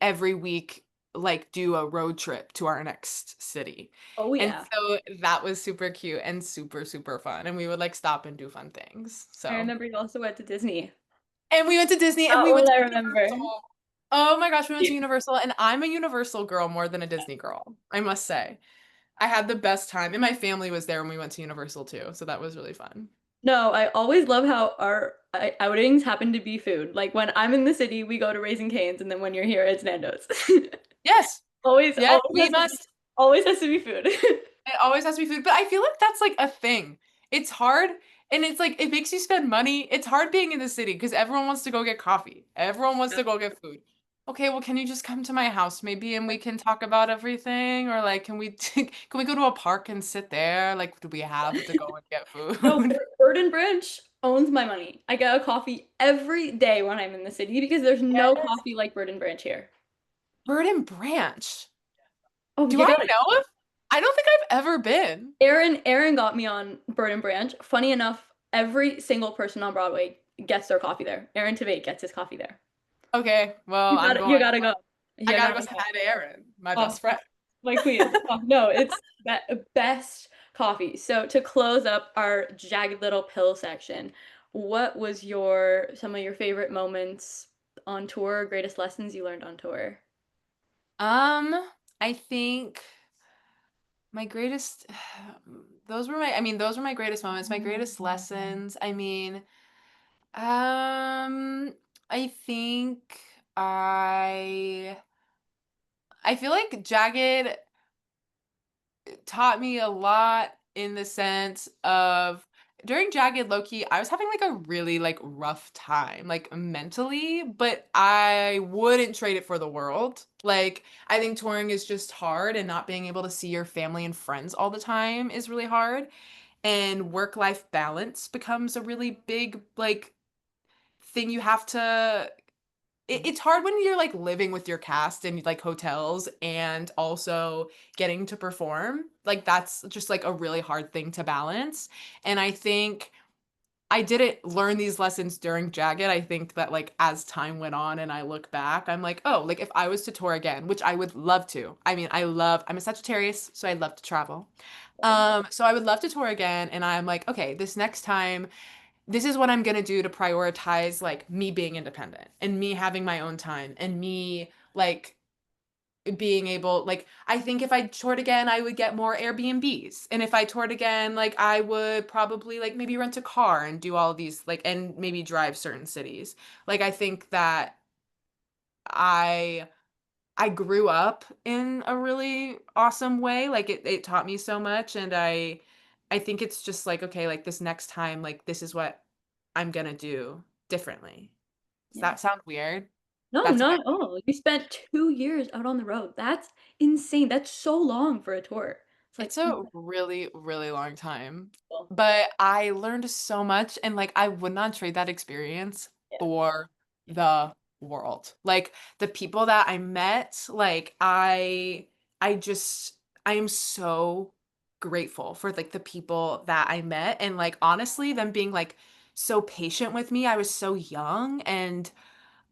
every week like do a road trip to our next city. Oh And yeah. so that was super cute and super, super fun. And we would like stop and do fun things. I So, remember you also went to Disney. and we went to Disney and That we one went to I remember. Universal. Oh my gosh, we went to Universal and I'm a Universal girl more than a Disney girl, I must say. I had the best time and my family was there when we went to Universal too. So that was really fun. No, I always love how our outings happen to be food. Like when I'm in the city, we go to Raising Cane's, and then when you're here, it's Nando's. Yes. Always, Yes, we must. always has to be food. It always has to be food, but I feel like that's like a thing. It's hard and it's like it makes you spend money. It's hard being in the city because everyone wants to go get coffee. Everyone wants to go get food. Okay, well, can you just come to my house maybe and we can talk about everything? Or like can we can we go to a park and sit there? Like do we have to go and get No, food? Bird and Branch owns my money. I get a coffee every day when I'm in the city because there's no Yes. coffee like Bird and Branch here. Bird and Branch. Oh, Do you I got it. know if I don't think I've ever been. Aaron got me on Bird and Branch. Funny enough, every single person on Broadway gets their coffee there. Aaron Tveit gets his coffee there. Okay, well, I'm You going. gotta go. I You gotta go gotta say go. hi to Erin, my Oh, best friend. my queen. Oh, no, it's best coffee. So to close up our Jagged Little Pill section, what was your some of your favorite moments on tour, greatest lessons you learned on tour? Um, I think my greatest those were my greatest moments, my greatest lessons. I think I I feel like Jagged taught me a lot in the sense of during Jagged Loki, I was having like a really like rough time, like mentally, but I wouldn't trade it for the world. Like I think touring is just hard and not being able to see your family and friends all the time is really hard. And work-life balance becomes a really big like thing you have to it's hard when you're like living with your cast in like hotels and also getting to perform. Like that's just like a really hard thing to balance. And I think I didn't learn these lessons during Jagged. I think that like as time went on and I look back, I'm like, oh, like if I was to tour again, which I would love to. I mean, I'm a Sagittarius, so I love to travel. So I would love to tour again. And I'm like, okay, this next time this is what I'm gonna do to prioritize like me being independent and me having my own time and me like being able like I think if I toured again I would get more Airbnbs and if I toured again like I would probably like maybe rent a car and do all these like and maybe drive certain cities. Like I think that I I grew up in a really awesome way. Like it taught me so much, and I think it's just like, okay, like this next time, like this is what I'm gonna do differently. Does Yeah. that sound weird? No, That's not at all. You spent 2 years out on the road. That's insane. That's so long for a tour. It's like It's a really, really long time, incredible. but I learned so much, and, like, I would not trade that experience Yeah. for the world. Like, the people that I met, like, I just I am so grateful for, like, the people that I met, and, like, honestly, them being, like, so patient with me. I was so young, and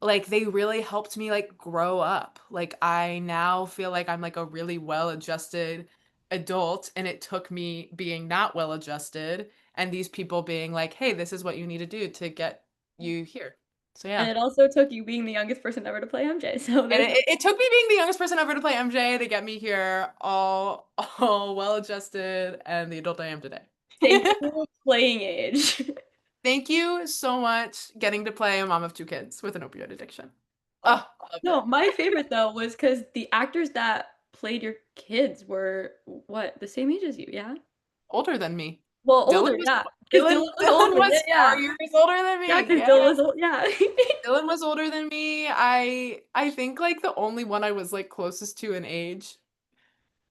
like, they really helped me, like, grow up. Like, I now feel like I'm, like, a really well-adjusted adult, and it took me being not well-adjusted and these people being like, "Hey, this is what you need to do to get you here." So, And yeah. it also took you being the youngest person ever to play MJ, so And there's it took me being the youngest person ever to play MJ to get me here all well-adjusted and the adult I am today. take you playing age. Thank you so much getting to play a mom of 2 kids with an opioid addiction. Oh, Oh, loved no, it. my favorite though was because the actors that played your kids were what, the same age as you, yeah? Older than me. Well, Dylan older, was yeah, because Dylan was Dylan older, yeah, was 4 yeah. years older than Yeah, me. because Yeah. Dylan was old, yeah. Dylan was older than me. I think, like, the only one I was, like, closest to in age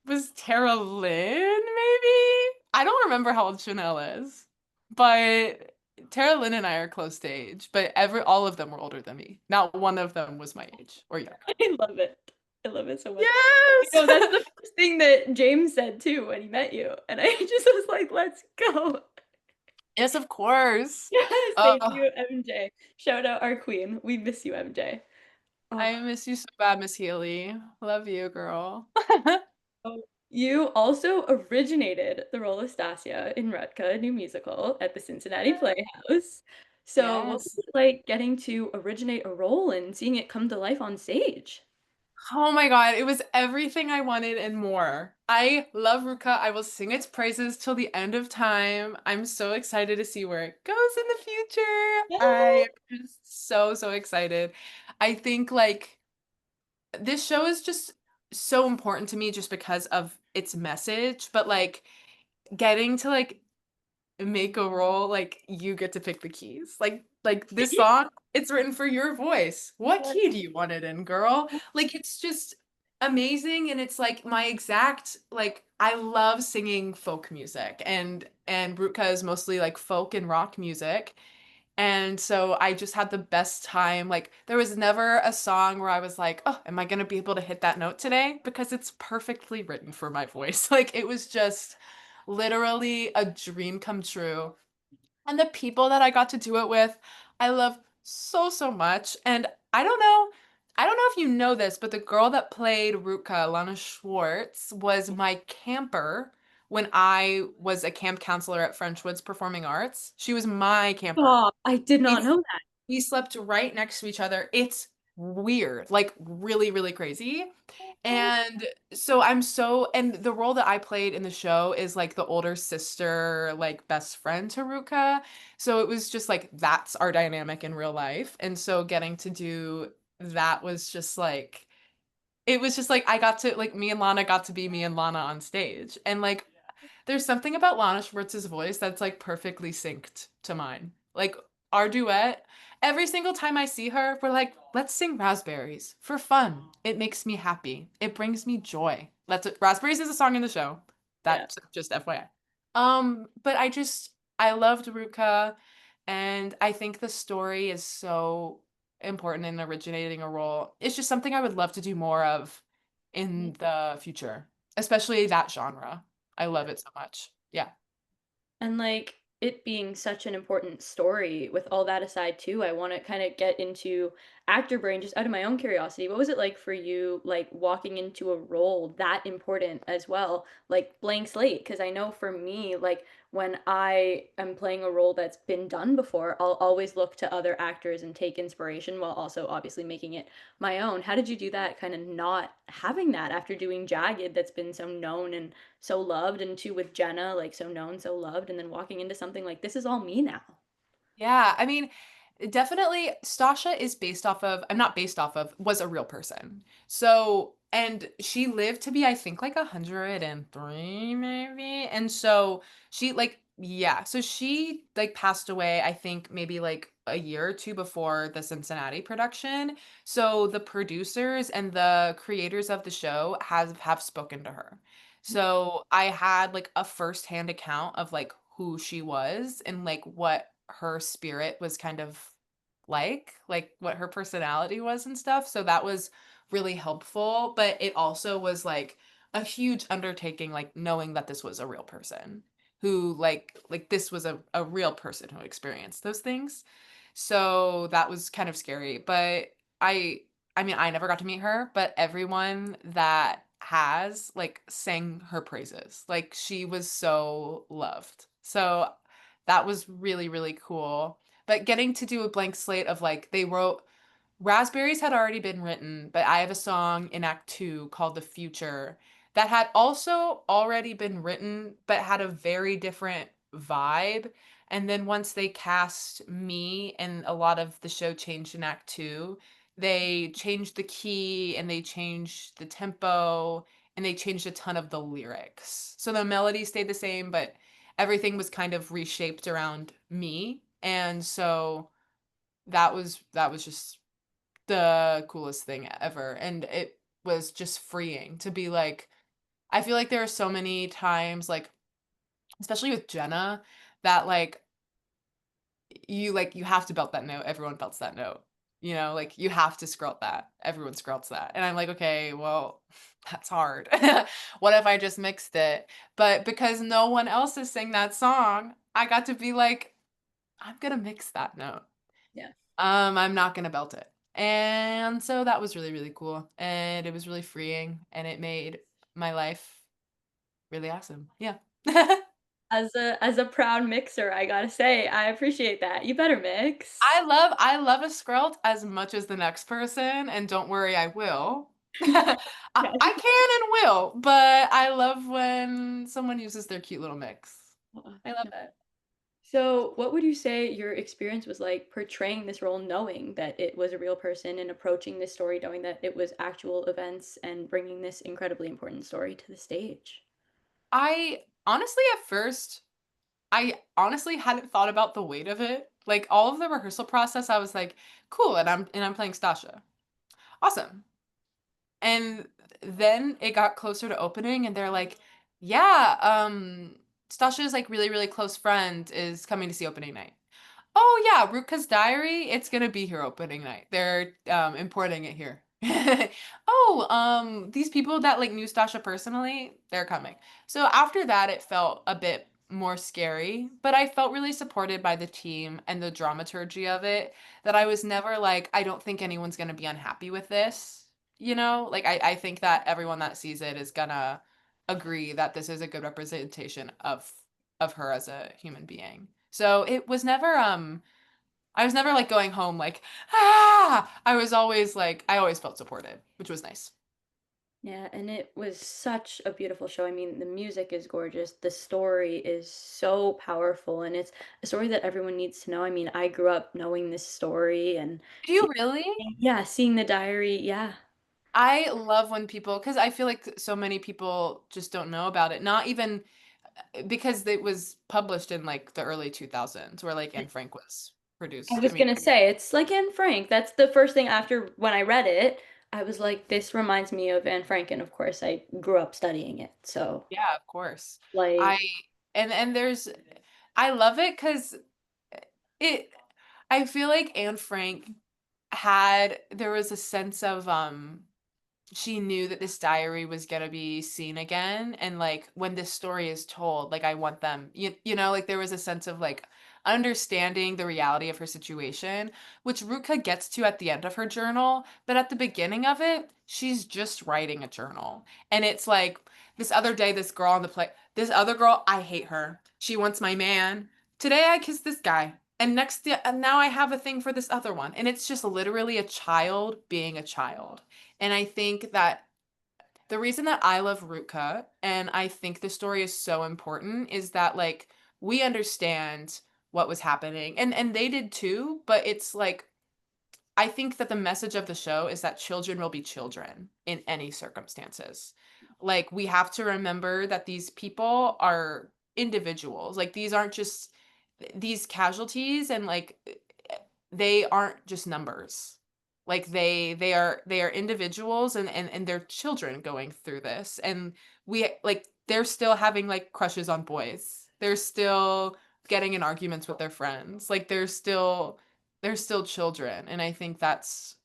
was Tara Lynn, maybe? I don't remember how old Chanel is, but Tara Lynn and I are close to age, but all of them were older than me. Not one of them was my age or younger. I love it. I love it so much. You Yes! know, that's the first thing that James said too when he met you, and I just was like, "Let's go." Yes, of course. Yes, thank Oh, you, MJ. Shout out our queen. We miss you, MJ. Oh, I miss you so bad, Miss Healy. Love you, girl. so you also originated the role of Stasia in Rutka, a new musical at the Cincinnati Playhouse. So, what was Yes. it like getting to originate a role and seeing it come to life on stage? Oh my God, it was everything I wanted and more. I love Ruka. I will sing its praises till the end of time. I'm so excited to see where it goes in the future. I am just so, so excited. I think like this show is just so important to me just because of its message, but like getting to like make a role, like, you get to pick the keys. Like, this song, it's written for your voice. What key do you want it in, girl? Like, it's just amazing, and it's, like, my exact like, I love singing folk music, and Rutka is mostly, like, folk and rock music, and so I just had the best time, like, there was never a song where I was like, "Oh, am I gonna be able to hit that note today?" Because it's perfectly written for my voice. Like, it was just literally a dream come true. And the people that I got to do it with, I love so, so much. And I don't know if you know this, but the girl that played Rutka, Lana Schwartz, was my camper when I was a camp counselor at Frenchwood's Performing Arts. She was my camper. Oh, I did not We know that. we slept right next to each other. It's weird, like really, really crazy. And so and the role that I played in the show is like the older sister, like best friend to Ruka. So it was just like that's our dynamic in real life. And so getting to do that was just like it was just like I got to like me and Lana got to be me and Lana on stage. And like there's something about Lana Schwartz's voice that's like perfectly synced to mine. Like our duet, every single time I see her, we're like, let's sing Raspberries for fun. It makes me happy. It brings me joy. Raspberries is a song in the show. Yeah. That's just FYI. But I loved Ruka, and I think the story is so important in originating a role. It's just something I would love to do more of in the future, especially that genre. I love it so much. Yeah. And like it being such an important story, with all that aside too, I want to kind of get into actor brain just out of my own curiosity. What was it like for you, like walking into a role that important as well, like blank slate? Because I know for me, like when I am playing a role that's been done before, I'll always look to other actors and take inspiration while also obviously making it my own. How did you do that, kind of not having that after doing Jagged that's been so known and so loved, and two with Jenna, like so known, so loved, and then walking into something like this is all me now. Yeah, I mean, Definitely, Stasha is based off of, I'm not based off of, was a real person. So, and she lived to be, I think, like 103, maybe. And so she, like, yeah. So she, like, passed away, I think, maybe like a year or two before the Cincinnati production. So the producers and the creators of the show have spoken to her. So I had like a firsthand account of like who she was and like what her spirit was kind of like what her personality was and stuff. So that was really helpful, but it also was like a huge undertaking, like knowing that this was a real person who like this was a real person who experienced those things. So that was kind of scary. But I I mean, I never got to meet her, but everyone that has like sang her praises. Like she was so loved. So that was really, really cool. But getting to do a blank slate of like they wrote Raspberries had already been written, but I have a song in Act 2 called The Future that had also already been written, but had a very different vibe. And then once they cast me and a lot of the show changed in Act 2, they changed the key and they changed the tempo and they changed a ton of the lyrics. So the melody stayed the same, but everything was kind of reshaped around me. And so that was just the coolest thing ever, and it was just freeing to be like I feel like there are so many times, like, especially with Jenna, that, like, you have to belt that note, everyone belts that note, like, you have to scrult that, everyone scrults that, and I'm like, "Okay, well, that's hard. What if I just mixed it?" But because no one else is sing that song, I got to be like, "I'm gonna mix that note." Yeah. I'm not gonna belt it. And so that was really, really cool, and it was really freeing, and it made my life really awesome. Yeah. As a proud mixer, I gotta say, I appreciate that. You better mix. I love a screlt as much as the next person, and don't worry, I will. I Yes. can and will, but I love when someone uses their cute little mix. I love No. it. So, what would you say your experience was like portraying this role, knowing that it was a real person and approaching this story, knowing that it was actual events and bringing this incredibly important story to the stage? I honestly, at first, I honestly hadn't thought about the weight of it. Like, all of the rehearsal process, I was like, "Cool," and I'm playing Stasia. Awesome. And then it got closer to opening, and they're like, "Yeah, Stasia's, like, really, really close friend is coming to see opening night." "Oh, yeah, Rutka's Diary, it's gonna be here opening night. They're, importing it here." "Oh, these people that, like, knew Stasha personally, they're coming." So after that, it felt a bit more scary, but I felt really supported by the team and the dramaturgy of it, that I was never like, "I don't think anyone's gonna be unhappy with this." Like, I think that everyone that sees it is gonna agree that this is a good representation of her as a human being. So it was never, I was never, like, going home like, "Ah!" I was always, like I always felt supported, which was nice. Yeah, and it was such a beautiful show. I mean, the music is gorgeous. The story is so powerful, and it's a story that everyone needs to know. I mean, I grew up knowing this story and Do you really? yeah, seeing the diary. Yeah. I love when people, because I feel like so many people just don't know about it, not even because it was published in, like, the early 2000s where, like, Anne Frank was I produced. I was mean gonna say, it's like Anne Frank. That's the first thing after when I read it, I was like, this reminds me of Anne Frank, and of course I grew up studying it. So, yeah, of course. I like, and there's I love it because it I feel like Anne Frank there was a sense of, she knew that this diary was gonna be seen again, and, like, when this story is told, like, I want them like, there was a sense of, like, understanding the reality of her situation, which Rutka gets to at the end of her journal, but at the beginning of it, she's just writing a journal, and it's like, this other girl, I hate her. She wants my man. Today I kissed this guy, and now I have a thing for this other one, and it's just literally a child being a child. And I think that the reason that I love Rutka and I think the story is so important is that, like, we understand what was happening. And they did too, but it's like I think that the message of the show is that children will be children in any circumstances. Like, we have to remember that these people are individuals. Like, these aren't just these casualties, and like they aren't just numbers. Like, they are individuals, and they're children going through this. And we like they're still having like crushes on boys. They're still getting in arguments with their friends. Like, they're still children, and I think that's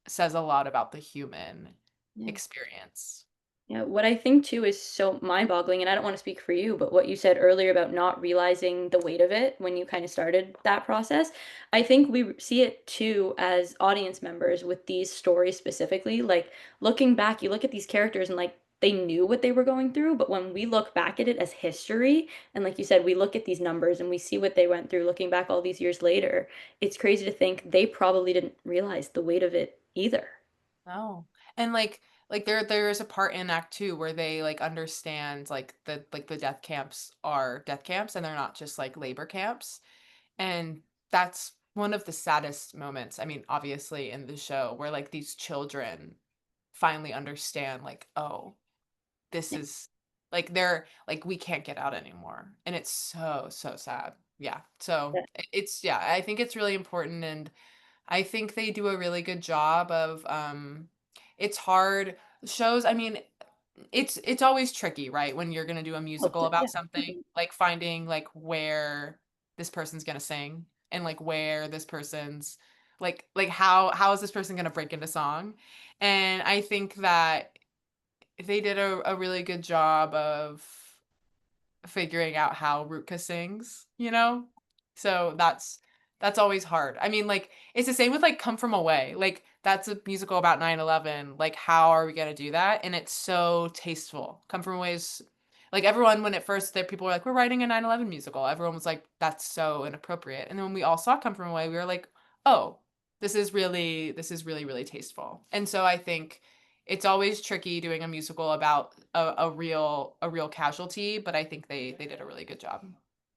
says a lot about the human Yeah. experience. Yeah, what I think too is so mind-boggling, and I don't want to speak for you, but what you said earlier about not realizing the weight of it when you kind of started that process, I think we see it too as audience members with these stories specifically. Like looking back, you look at these characters and like they knew what they were going through, but when we look back at it as history, and like you said, we look at these numbers and we see what they went through looking back all these years later, it's crazy to think they probably didn't realize the weight of it either. No. And like there's a part in Act 2 where they like understand like the death camps are death camps, and they're not just like labor camps. And that's one of the saddest moments. I mean, obviously in the show, where like these children finally understand like, oh, this is like they're like we can't get out anymore. And it's so so sad. Yeah. So it's yeah, I think it's really important, and I think they do a really good job of it's hard shows. I mean, it's always tricky, right? When you're gonna do a Oh, musical about yeah. something, like finding like where this person's gonna sing, and like where this person's like how is this person gonna break into song? And I think that they did a really good job of figuring out how Rutka sings, you know? So that's always hard. I mean, like, it's the same with, like, Come From Away. Like, that's a musical about 9/11. Like, how are we gonna do that? And it's so tasteful. Come From Away is like, everyone when at first there people were like, "We're writing a 9/11 musical." Everyone was like, "That's so inappropriate." And then when we all saw Come From Away, we were like, "Oh, this is really, really tasteful." And so I think it's always tricky doing a musical about a real casualty, but I think they did a really good job.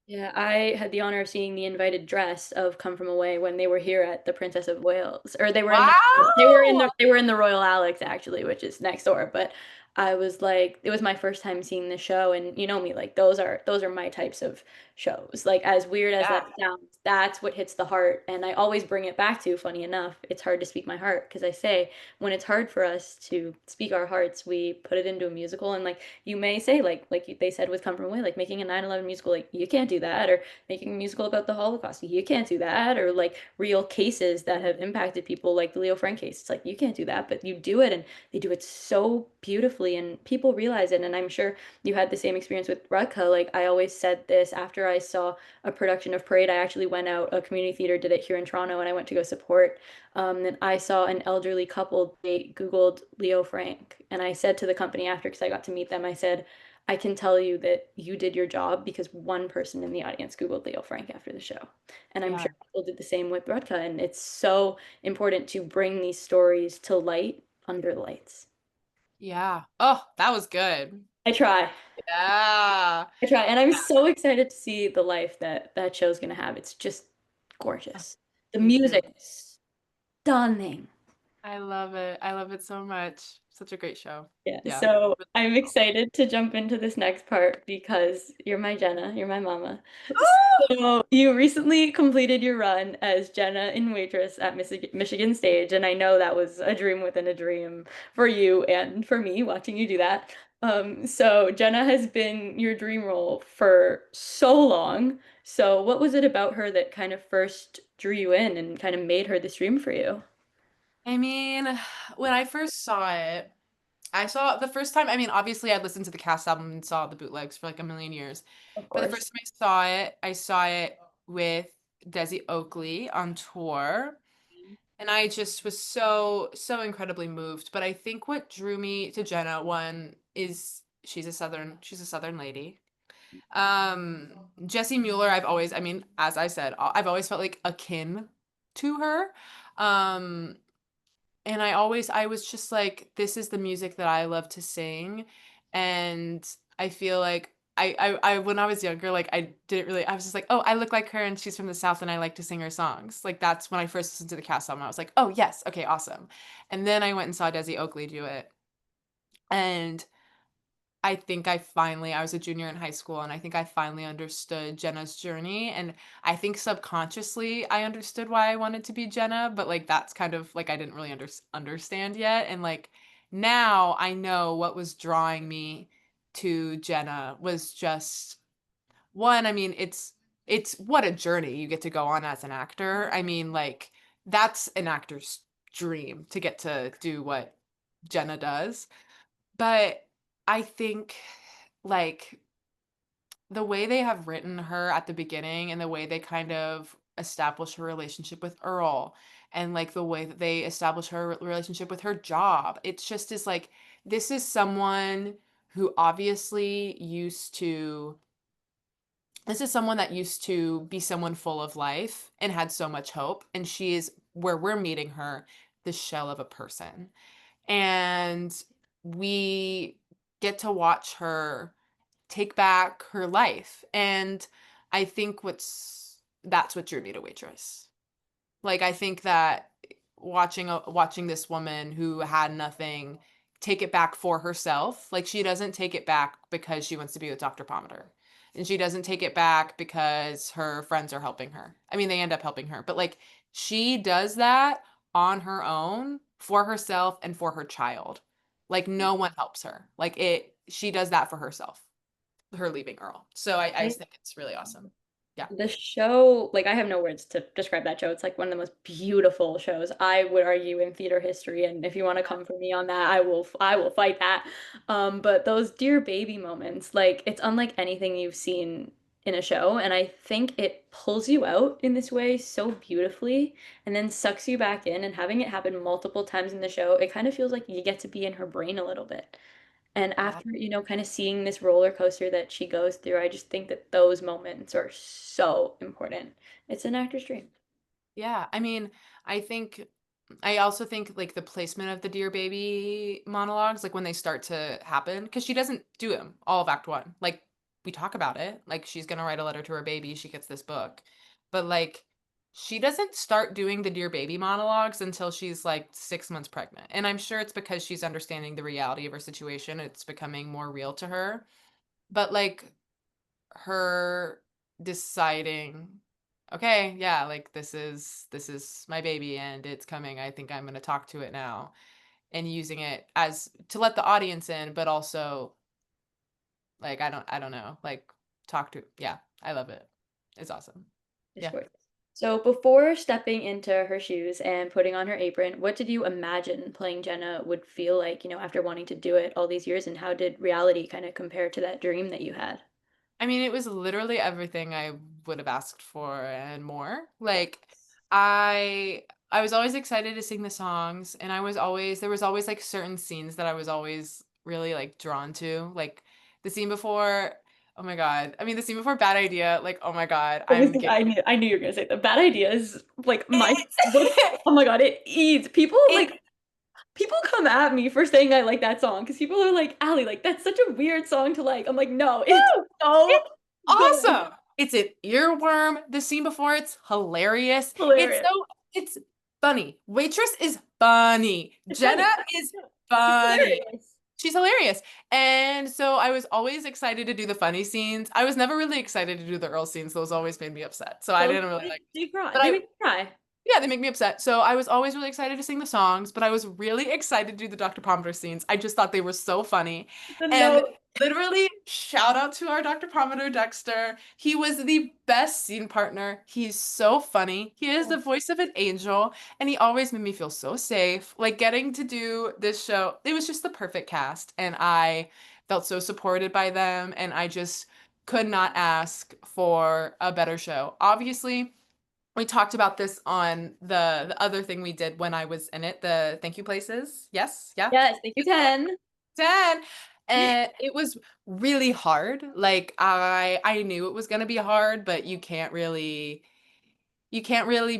Yeah, I had the honor of seeing the invited dress of Come From Away when they were here at the Princess of Wales, or they were in Wow! they were in the Royal Alex actually, which is next door. But I was like, it was my first time seeing the show, and you know me, like those are my types of shows. Like as weird as Yeah, that sounds, that's what hits the heart, and I always bring it back to. Funny enough, it's hard to speak my heart because I say when it's hard for us to speak our hearts, we put it into a musical, and like you may say they said with Come From Away, like making a 9/11 musical, like you can't do that, or making a musical about the Holocaust, you can't do that, or like real cases that have impacted people like the Leo Frank case, it's like you can't do that, but you do it, and they do it so beautifully and people realize it. And I'm sure you had the same experience with Rutka. Like I always said this after I saw a production of Parade. I actually went out, a community theater did it here in Toronto, and I went to go support, and I saw an elderly couple. They Googled Leo Frank, and I said to the company after, because I got to meet them, I said, I can tell you that you did your job because one person in the audience Googled Leo Frank after the show. And I'm yeah, sure people did the same with Rutka. And it's so important to bring these stories to light under the lights. yeah. Oh, that was good. I try. Yeah. I try. And I'm so excited to see the life that that show's going to have. It's just Oh, gorgeous. The me too. music is stunning. I love it. I love it so much. Such a great show. Yeah, Yeah. so I'm excited to jump into this next part because you're my Jenna, you're my mama. So you recently completed your run as Jenna in Waitress at Michigan Stage, and I know that was a dream within a dream for you and for me watching you do that. So Jenna has been your dream role for so long. So what was it about her that kind of first drew you in and kind of made her this dream for you? I mean, when I first saw it, I saw the first time, I mean, obviously I listened to the cast album and saw the bootlegs for like a million years. Of But the course. first time I saw it with Desi Oakley on tour. And I just was so, so incredibly moved. But I think what drew me to Jenna, one, is she's a southern lady. Um, Jessie Mueller, I mean, as I said, I've always felt like akin to her. Um, and I was just like, this is the music that I love to sing. And I feel like when I was younger, like, I didn't really I was just like, "Oh, I look like her and she's from the South and I like to sing her songs." Like, that's when I first listened to the Cast album, I was like, "Oh, yes, okay, awesome." And then I went and saw Desi Oakley do it, and I think I was a junior in high school, and I think I finally understood Jenna's journey, and I think subconsciously I understood why I wanted to be Jenna, but, like, that's kind of like, I didn't really understand yet, and, like, now I know what was drawing me to Jenna was just one, I mean, it's what a journey you get to go on as an actor. I mean, like, that's an actor's dream to get to do what Jenna does. But I think, like, the way they have written her at the beginning and the way they kind of establish her relationship with Earl and, like, the way that they establish her relationship with her job, it's just is like, this is someone who obviously used to this is someone that used to be someone full of life and had so much hope, and she is where we're meeting her, the shell of a person. And we get to watch her take back her life. And I think that's what drew me to Waitress. Like, I think that watching this woman who had nothing take it back for herself, like, she doesn't take it back because she wants to be with Dr. Pomander, and she doesn't take it back because her friends are helping her. I mean, they end up helping her, but, like, she does that on her own for herself and for her child. Like, no one helps her. Like, she does that for herself, her leaving Earl. So I I just think it's really awesome. Yeah. The show, like, I have no words to describe that show. It's like one of the most beautiful shows, I would argue, in theater history. And if you want to come for me on that, I will fight that. But those dear baby moments, like, it's unlike anything you've seen in a show. And I think it pulls you out in this way so beautifully and then sucks you back in. And having it happen multiple times in the show, it kind of feels like you get to be in her brain a little bit. And Yeah. after, kind of seeing this roller coaster that she goes through, I just think that those moments are so important. It's an actor's dream. Yeah, I mean, I think I also think, like, the placement of the Dear Baby monologues, like, when they start to happen, because she doesn't do them all of act 1. Like, we talk about it, like, she's gonna write a letter to her baby, she gets this book. But, like, she doesn't start doing the Dear Baby monologues until she's, like, 6 months pregnant, and I'm sure it's because she's understanding the reality of her situation, it's becoming more real to her. But, like, her deciding, "Okay, yeah, like, this is my baby and it's coming. I think I'm gonna talk to it now," and using it as to let the audience in, but also, like, I don't know, like, talk to yeah, I love it. It's awesome. It's Yeah. gorgeous. So before stepping into her shoes and putting on her apron, what did you imagine playing Jenna would feel like, after wanting to do it all these years, and how did reality kind of compare to that dream that you had? I mean, it was literally everything I would have asked for and more. Yeah. Like, I was always excited to sing the songs, and there was always, like, certain scenes that I was always really, like, drawn to. Like, the scene before oh my god. I mean, the scene before Bad Idea, like, oh my god, I'm getting I knew you were gonna say the bad idea is like my what it oh my god, it eats. People it like People come at me for saying I like that song because people are like, "Allie, like that's such a weird song to like." I'm like, "No, it's no, so it's good, awesome. It's an earworm. The scene before it's hilarious. hilarious." It's funny. Waitress is funny. It's Jenna funny. is Yeah, she's funny. hilarious. She's hilarious. And so I was always excited to do the funny scenes. I was never really excited to do the Earl scenes. Those always made me upset. So I Those didn't really they, like they cry. but They I make me cry. yeah, they make me upset. So I was always really excited to sing the songs, but I was really excited to do the Dr. Pomander scenes. I just thought they were so funny. The And note. literally, shout out to our Dr. Pomander Dexter. He was the best scene partner. He's so funny. He is the voice of an angel, and he always made me feel so safe. Like, getting to do this show, it was just the perfect cast, and I felt so supported by them, and I just could not ask for a better show. Obviously, we talked about this on the other thing we did when I was in it, the thank you places. Yes? Yeah? Yes, thank you, 10. 10. And it was really hard. Like, I knew it was gonna be hard, but you can't really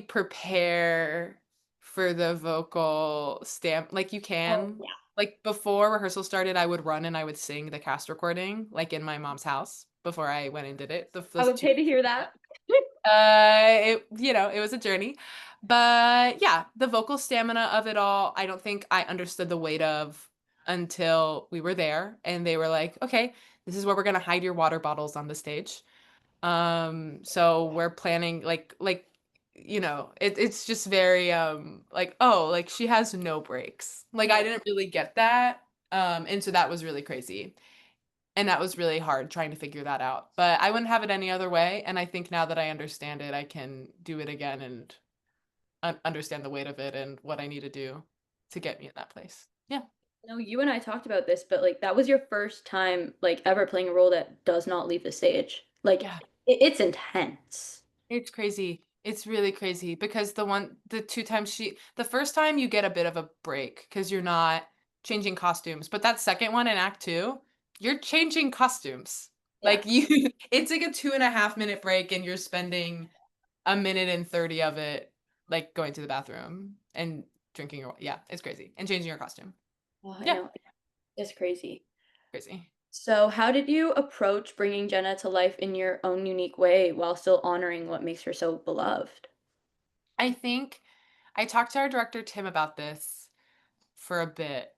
prepare for the vocal stamp like you Oh, can. Like before rehearsal started, I would run and I would sing the cast recording, like in my mom's house before I went and did it. I Those would two pay to days. hear that. It was a journey. But yeah, the vocal stamina of it all, I don't think I understood the weight of until we were there and they were like, "Okay, this is where we're going to hide your water bottles on the stage." So we're planning it's just very like, oh, like she has no breaks. Like I Yeah. didn't really get that. And so that was really crazy. And that was really hard trying to figure that out. But I wouldn't have it any other way. And I think now that I understand it, I can do it again and understand the weight of it and what I need to do to get me in that place. Yeah. No, you and I talked about this, but like that was your first time like ever playing a role that does not leave the stage. Like Yeah. it's intense. It's crazy. It's really crazy because the two times the first time you get a bit of a break because you're not changing costumes, but that second one in Act Two, you're changing costumes. Yeah. Like you, it's like a 2.5 minute break, and you're spending a minute and 30 of it like going to the bathroom and drinking your, yeah, it's crazy, and changing your costume. Oh, I Yeah, know. It's crazy. crazy. So, how did you approach bringing Jenna to life in your own unique way while still honoring what makes her so beloved? I think I talked to our director Tim about this for a bit.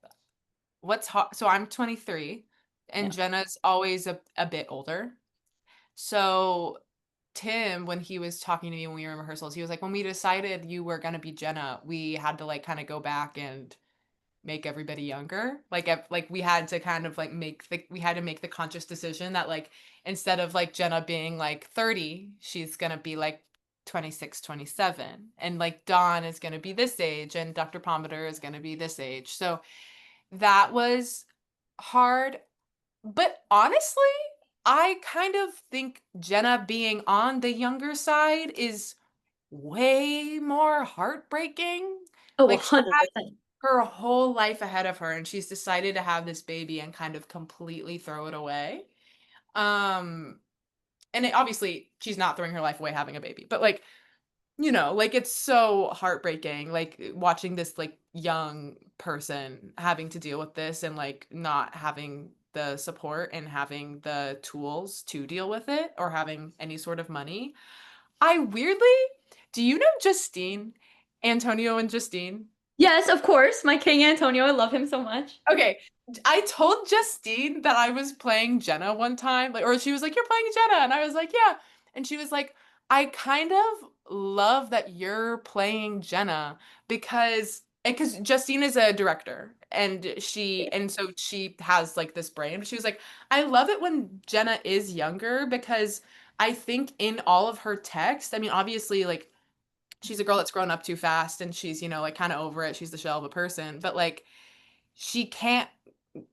What's hard, so I'm 23 and Yeah. Jenna's always a bit older. So Tim, when he was talking to me when we were in rehearsals, he was like, when we decided you were gonna be Jenna, we had to like kind of go back and make everybody younger. Like we had to kind of like we had to make the conscious decision that like instead of like Jenna being like 30, she's gonna be like 26, 27. And like Dawn is gonna be this age and Dr. Pomander is gonna be this age. So that was hard, but honestly, I kind of think Jenna being on the younger side is way more heartbreaking. Oh, Like she had 100%. her whole life ahead of her and she's decided to have this baby and kind of completely throw it away. Um obviously she's not throwing her life away having a baby, but like like it's so heartbreaking, like watching this like young person having to deal with this and like not having the support and having the tools to deal with it or having any sort of money. I weirdly, do you know Justine? Antonio and Justine? Yes, of course. My King Antonio, I love him so much. Okay. I told Justine that I was playing Jenna one time, like, or she was like, "You're playing Jenna," and I was like, "Yeah," and she was like, "I kind of love that you're playing Jenna because Justine is a director and so she has like this brain. But she was like, I love it when Jenna is younger because I think in all of her text, I mean, obviously, like she's a girl that's grown up too fast and she's like kind of over it. She's the shell of a person, but like she can't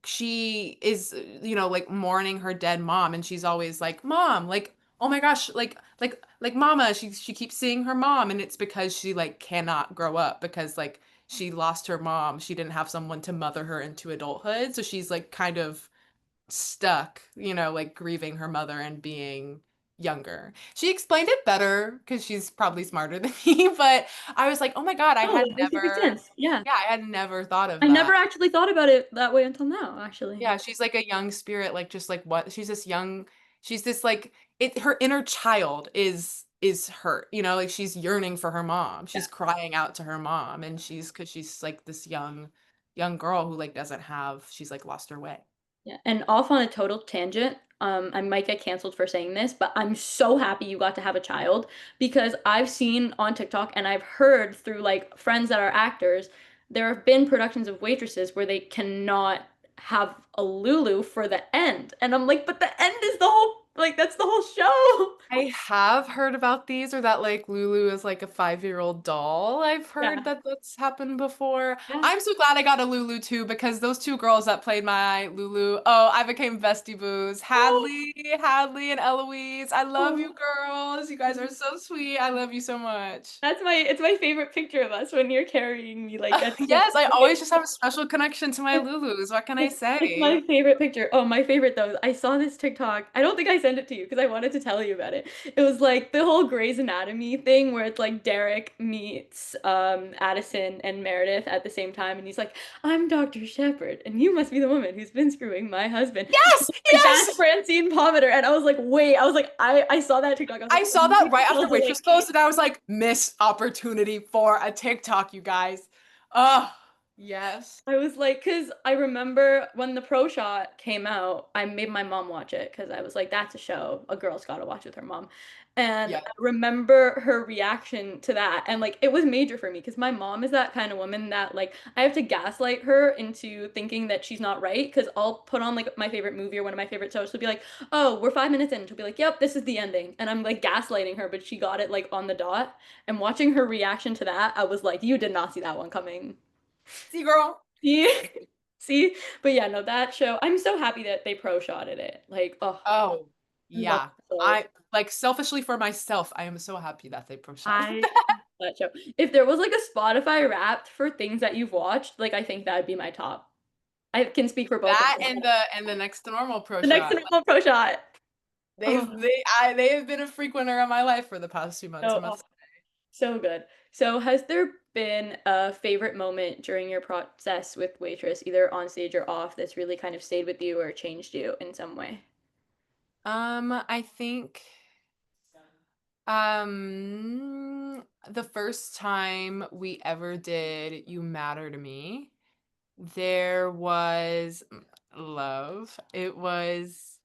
she is like mourning her dead mom and she's always like mom, like oh my gosh, like mama, she keeps seeing her mom and it's because she like cannot grow up because like she lost her mom, she didn't have someone to mother her into adulthood, so she's like kind of stuck, like grieving her mother and being younger. She explained it better because she's probably smarter than me, but I was like, oh my God, Oh, that makes perfect sense. Yeah. yeah, I had never thought of I that. never actually thought about it that way until now, actually. Yeah, she's like a young spirit, like just like what she's this young, she's this like her inner child is hurt, like she's yearning for her mom. Yeah. She's crying out to her mom and because she's like this young girl who like doesn't have, she's like lost her way. Yeah. And off on a total tangent, I might get canceled for saying this, but I'm so happy you got to have a child because I've seen on TikTok and I've heard through like friends that are actors, there have been productions of Waitresses where they cannot have a Lulu for the end. And I'm like, but the end is the whole, like, that's the whole show. I have heard about these or that like Lulu is like a 5-year-old doll. I've heard Yeah. that that's happened before. Yeah. I'm so glad I got a Lulu too because those two girls that played my Lulu, oh, I became bestie boos. Hadley and Eloise. I love you Oh. girls. You guys are so sweet. I love you so much. That's it's my favorite picture of us when you're carrying me like at the Yes, I end. always just have a special connection to my Lulus. What can I It's my say? favorite picture. Oh, my favorite though. I saw this TikTok. I don't think I sent it to you because I wanted to tell you about it. It was like the whole Grey's Anatomy thing where it's like Derek meets Addison and Meredith at the same time, and he's like, "I'm Dr. Shepard, and you must be the woman who's been screwing my husband." Yes, Like that's yes. Francine Palmeter, and I was like, "Wait!" I was like, I saw that TikTok. I was like, I "I saw that need to right tell after Waitress Delaney." closed, and I was like, miss opportunity for a TikTok, you guys. Oh, yes. I was like, because I remember when the Pro Shot came out, I made my mom watch it because I was like, that's a show a girl's got to watch with her mom. And Yeah. I remember her reaction to that. And like, it was major for me because my mom is that kind of woman that like, I have to gaslight her into thinking that she's not right. Because I'll put on like my favorite movie or one of my favorite shows. She'll be like, oh, we're 5 minutes in. She'll be like, yep, this is the ending. And I'm like gaslighting her, but she got it like on the dot. And watching her reaction to that, I was like, you did not see that one coming. See, girl. See? See? But yeah, no, that show, I'm so happy that they pro shotted it. Like, oh, Oh, I love yeah. the show. I like selfishly for myself, I am so happy that they pro shot. I love that show. If there was like a Spotify Wrapped for things that you've watched, like I think that would be my top. I can speak for both of That them. and the next to normal pro The next shot. normal pro shot. Oh, They have been a frequenter of my life for the past 2 months, I so, oh, must. so good. So has there been a favorite moment during your process with Waitress, either on stage or off, that's really kind of stayed with you or changed you in some way? I think the first time we ever did You Matter to Me, there was love. It was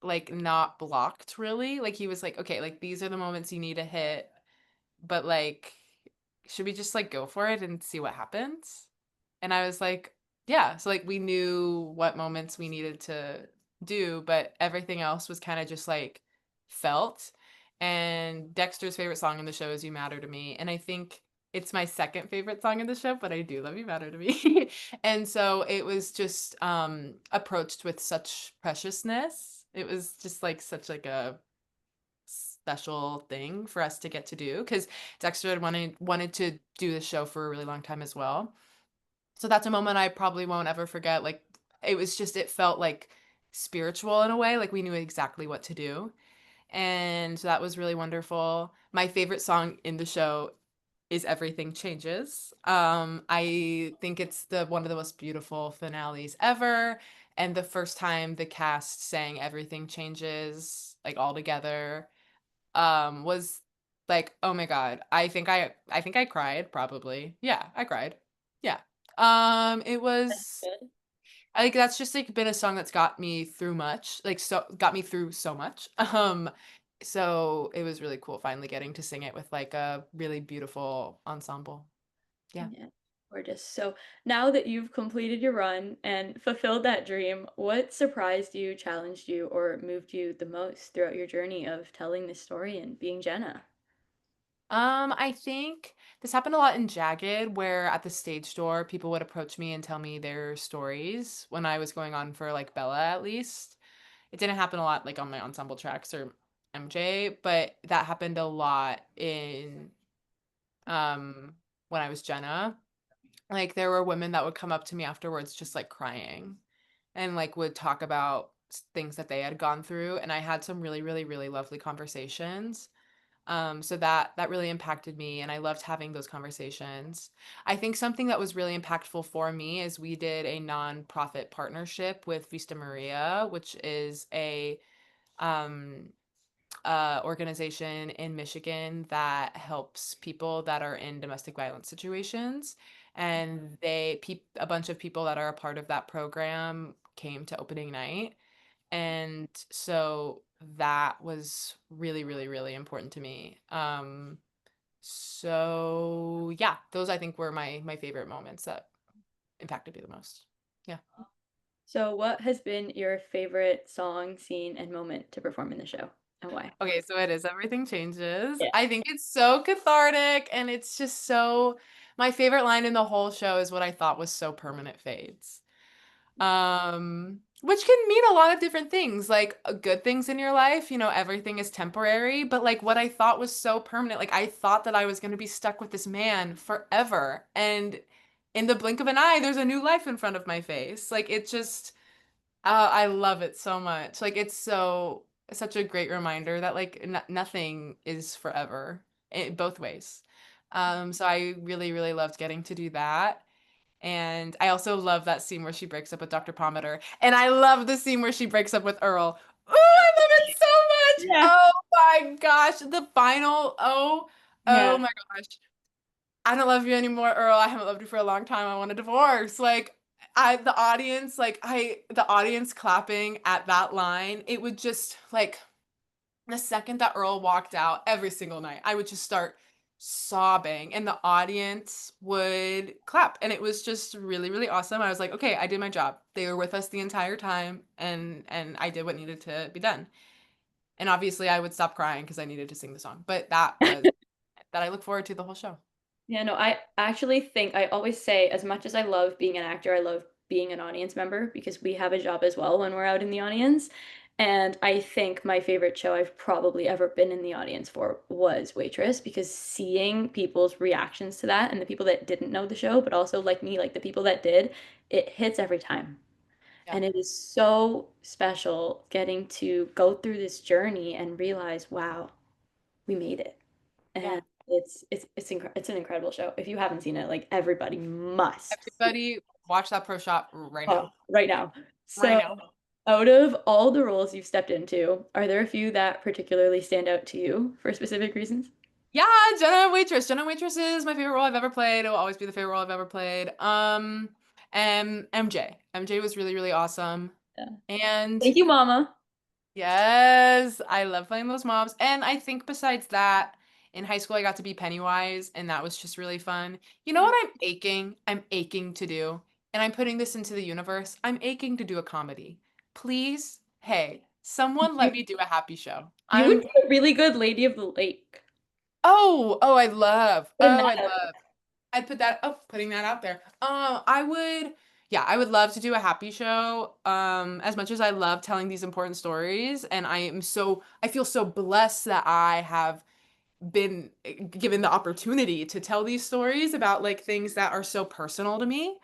like not blocked really. Like he was like, okay, like these are the moments you need to hit, but like, should we just like go for it and see what happens? And I was like, yeah. So like we knew what moments we needed to do, but everything else was kind of just like felt. And Dexter's favorite song in the show is You Matter to Me. And I think it's my second favorite song in the show, but I do love You Matter to Me. And so it was just approached with such preciousness. It was just like such like a special thing for us to get to do because Dexter had wanted to do the show for a really long time as well. So that's a moment I probably won't ever forget. Like it was just it felt like spiritual in a way, like we knew exactly what to do. And so that was really wonderful. My favorite song in the show is Everything Changes. I think it's the one of the most beautiful finales ever. And the first time the cast sang Everything Changes like all together was like, oh my God. I think I cried probably. Yeah, I cried. Yeah. It was Good. I think that's just like been a song that's got me through much, like so got me through so much. So it was really cool finally getting to sing it with like a really beautiful ensemble. Yeah. Yeah, gorgeous. So now that you've completed your run and fulfilled that dream, what surprised you, challenged you, or moved you the most throughout your journey of telling this story and being Jenna? I think this happened a lot in Jagged, where at the stage door, people would approach me and tell me their stories when I was going on for like Bella, at least. It didn't happen a lot like on my ensemble tracks or MJ, but that happened a lot in um when I was Jenna. Like there were women that would come up to me afterwards just like crying and like would talk about things that they had gone through and I had some really really really lovely conversations. So that really impacted me and I loved having those conversations. I think something that was really impactful for me is we did a nonprofit partnership with Vista Maria, which is a um organization in Michigan that helps people that are in domestic violence situations. And a bunch of people that are a part of that program came to opening night. And so that was really, really, really important to me. So yeah, those I think were my favorite moments that impacted me the most. Yeah. So, what has been your favorite song, scene, and moment to perform in the show, and why? Okay, so it is Everything Changes. Yeah. I think it's so cathartic and it's just so my favorite line in the whole show is what I thought was so permanent fades. Which can mean a lot of different things, like good things in your life, you know, everything is temporary, but like what I thought was so permanent, like I thought that I was going to be stuck with this man forever. And in the blink of an eye, there's a new life in front of my face. Like it just I love it so much. Like it's so such a great reminder that like nothing is forever both ways. So I really, really loved getting to do that. And I also love that scene where she breaks up with Dr. Pomatter. And I love the scene where she breaks up with Earl. Oh, I love it so much. Yeah. Oh my gosh. The final, oh Yeah. my gosh. I don't love you anymore, Earl. I haven't loved you for a long time. I want a divorce. Like the audience clapping at that line, it would just like the second that Earl walked out every single night, I would just start sobbing and the audience would clap. And it was just really, really awesome. I was like, okay, I did my job. They were with us the entire time and I did what needed to be done. And obviously I would stop crying because I needed to sing the song. But that was that I look forward to the whole show. Yeah, no, I actually think I always say, as much as I love being an actor, I love being an audience member because we have a job as well when we're out in the audience. And I think my favorite show I've probably ever been in the audience for was Waitress because seeing people's reactions to that and the people that didn't know the show, but also like me, like the people that did, it hits every time. Yeah. And it is so special getting to go through this journey and realize, wow, we made it. Yeah. And it's an incredible show. If you haven't seen it, like everybody must Everybody watch that pro shop right oh, now. right now. Right So, now. out of all the roles you've stepped into, are there a few that particularly stand out to you for specific reasons? Yeah, Jenna Waitress. Jenna Waitress is my favorite role I've ever played. It will always be the favorite role I've ever played. And MJ. MJ was really, really awesome. Yeah. And Thank you, Mama. yes, I love playing those mobs. And I think besides that, in high school I got to be Pennywise, and that was just really fun. You know Yeah. what I'm aching? I'm aching to do, and I'm putting this into the universe. I'm aching to do a comedy. Please, hey, someone let You, me do a happy show. you would I'm be a really good Lady of the Lake. Putting oh, that I out love. I'd put that putting that out there. I would, yeah, I would love to do a happy show. As much as I love telling these important stories, and I feel so blessed that I have been given the opportunity to tell these stories about like things that are so personal to me.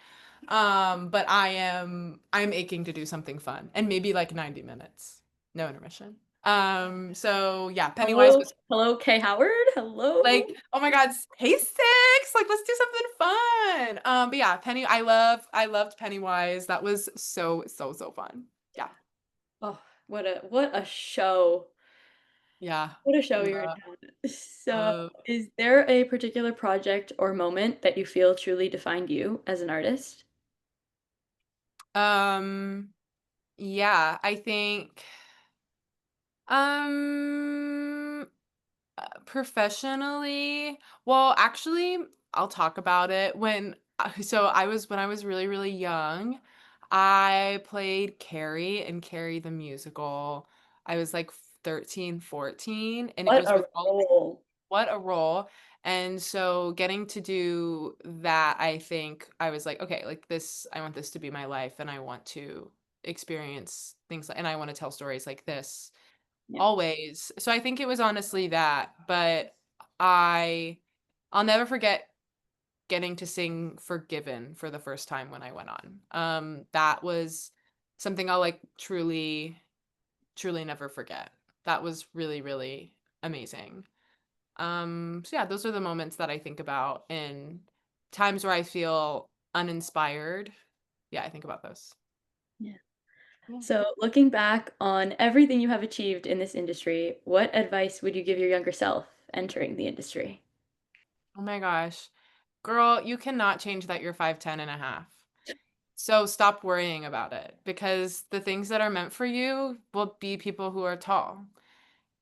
But I'm aching to do something fun and maybe like 90 minutes, no intermission. So yeah, Pennywise Hello, was hello, Kay Howard. Hello. like, oh my God, hey Six, like let's do something fun. But yeah, I loved Pennywise. That was so, so, so fun. Yeah. Oh, what a show. Yeah. What a show you're in. Love, So, love. is there a particular project or moment that you feel truly defined you as an artist? Um, yeah, I think um professionally, well, actually, I'll talk about it when I was really, really young, I played Carrie in Carrie the musical. I was like 13, 14, and it What was a with all role. what a role. And so getting to do that, I think I was like, okay, like this, I want this to be my life and I want to experience things and I want to tell stories like this Yeah. always. So I think it was honestly that, but I I'll never forget getting to sing Forgiven for the first time when I went on. That was something I'll like truly truly never forget. That was really really amazing. So yeah, those are the moments that I think about in times where I feel uninspired. Yeah, I think about those. Yeah. Yeah. So, looking back on everything you have achieved in this industry, what advice would you give your younger self entering the industry? Oh my gosh. Girl, you cannot change that you're 5'10" and a half. So stop worrying about it because the things that are meant for you will be people who are tall.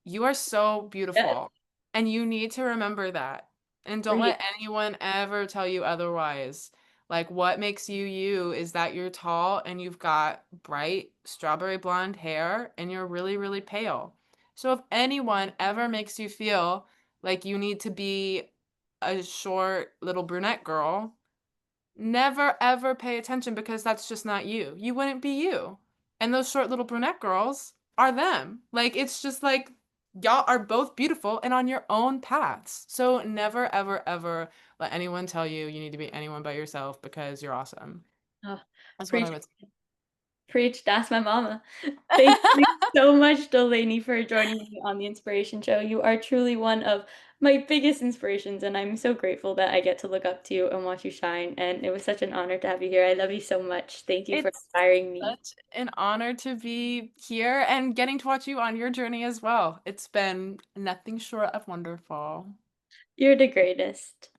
You are so Yes, beautiful and you need to remember that. And for don't you. let anyone ever tell you otherwise. Like what makes you you is that you're tall and you've got bright strawberry blonde hair and you're really, really pale. So if anyone ever makes you feel like you need to be a short little brunette girl, never ever pay attention because that's just not you. You wouldn't be you. And those short little brunette girls are them. Like it's just like y'all are both beautiful and on your own paths. So never ever ever let anyone tell you you need to be anyone but yourself because you're awesome. Oh, That's what I preach. would say. Preach, that's my mama. Thank you so much, Delaney, for joining me on the Inspiration Show. You are truly one of my biggest inspirations, and I'm so grateful that I get to look up to you and watch you shine. And it was such an honor to have you here. I love you so much. Thank you for It's inspiring me. such an honor to be here and getting to watch you on your journey as well. It's been nothing short of wonderful. You're the greatest.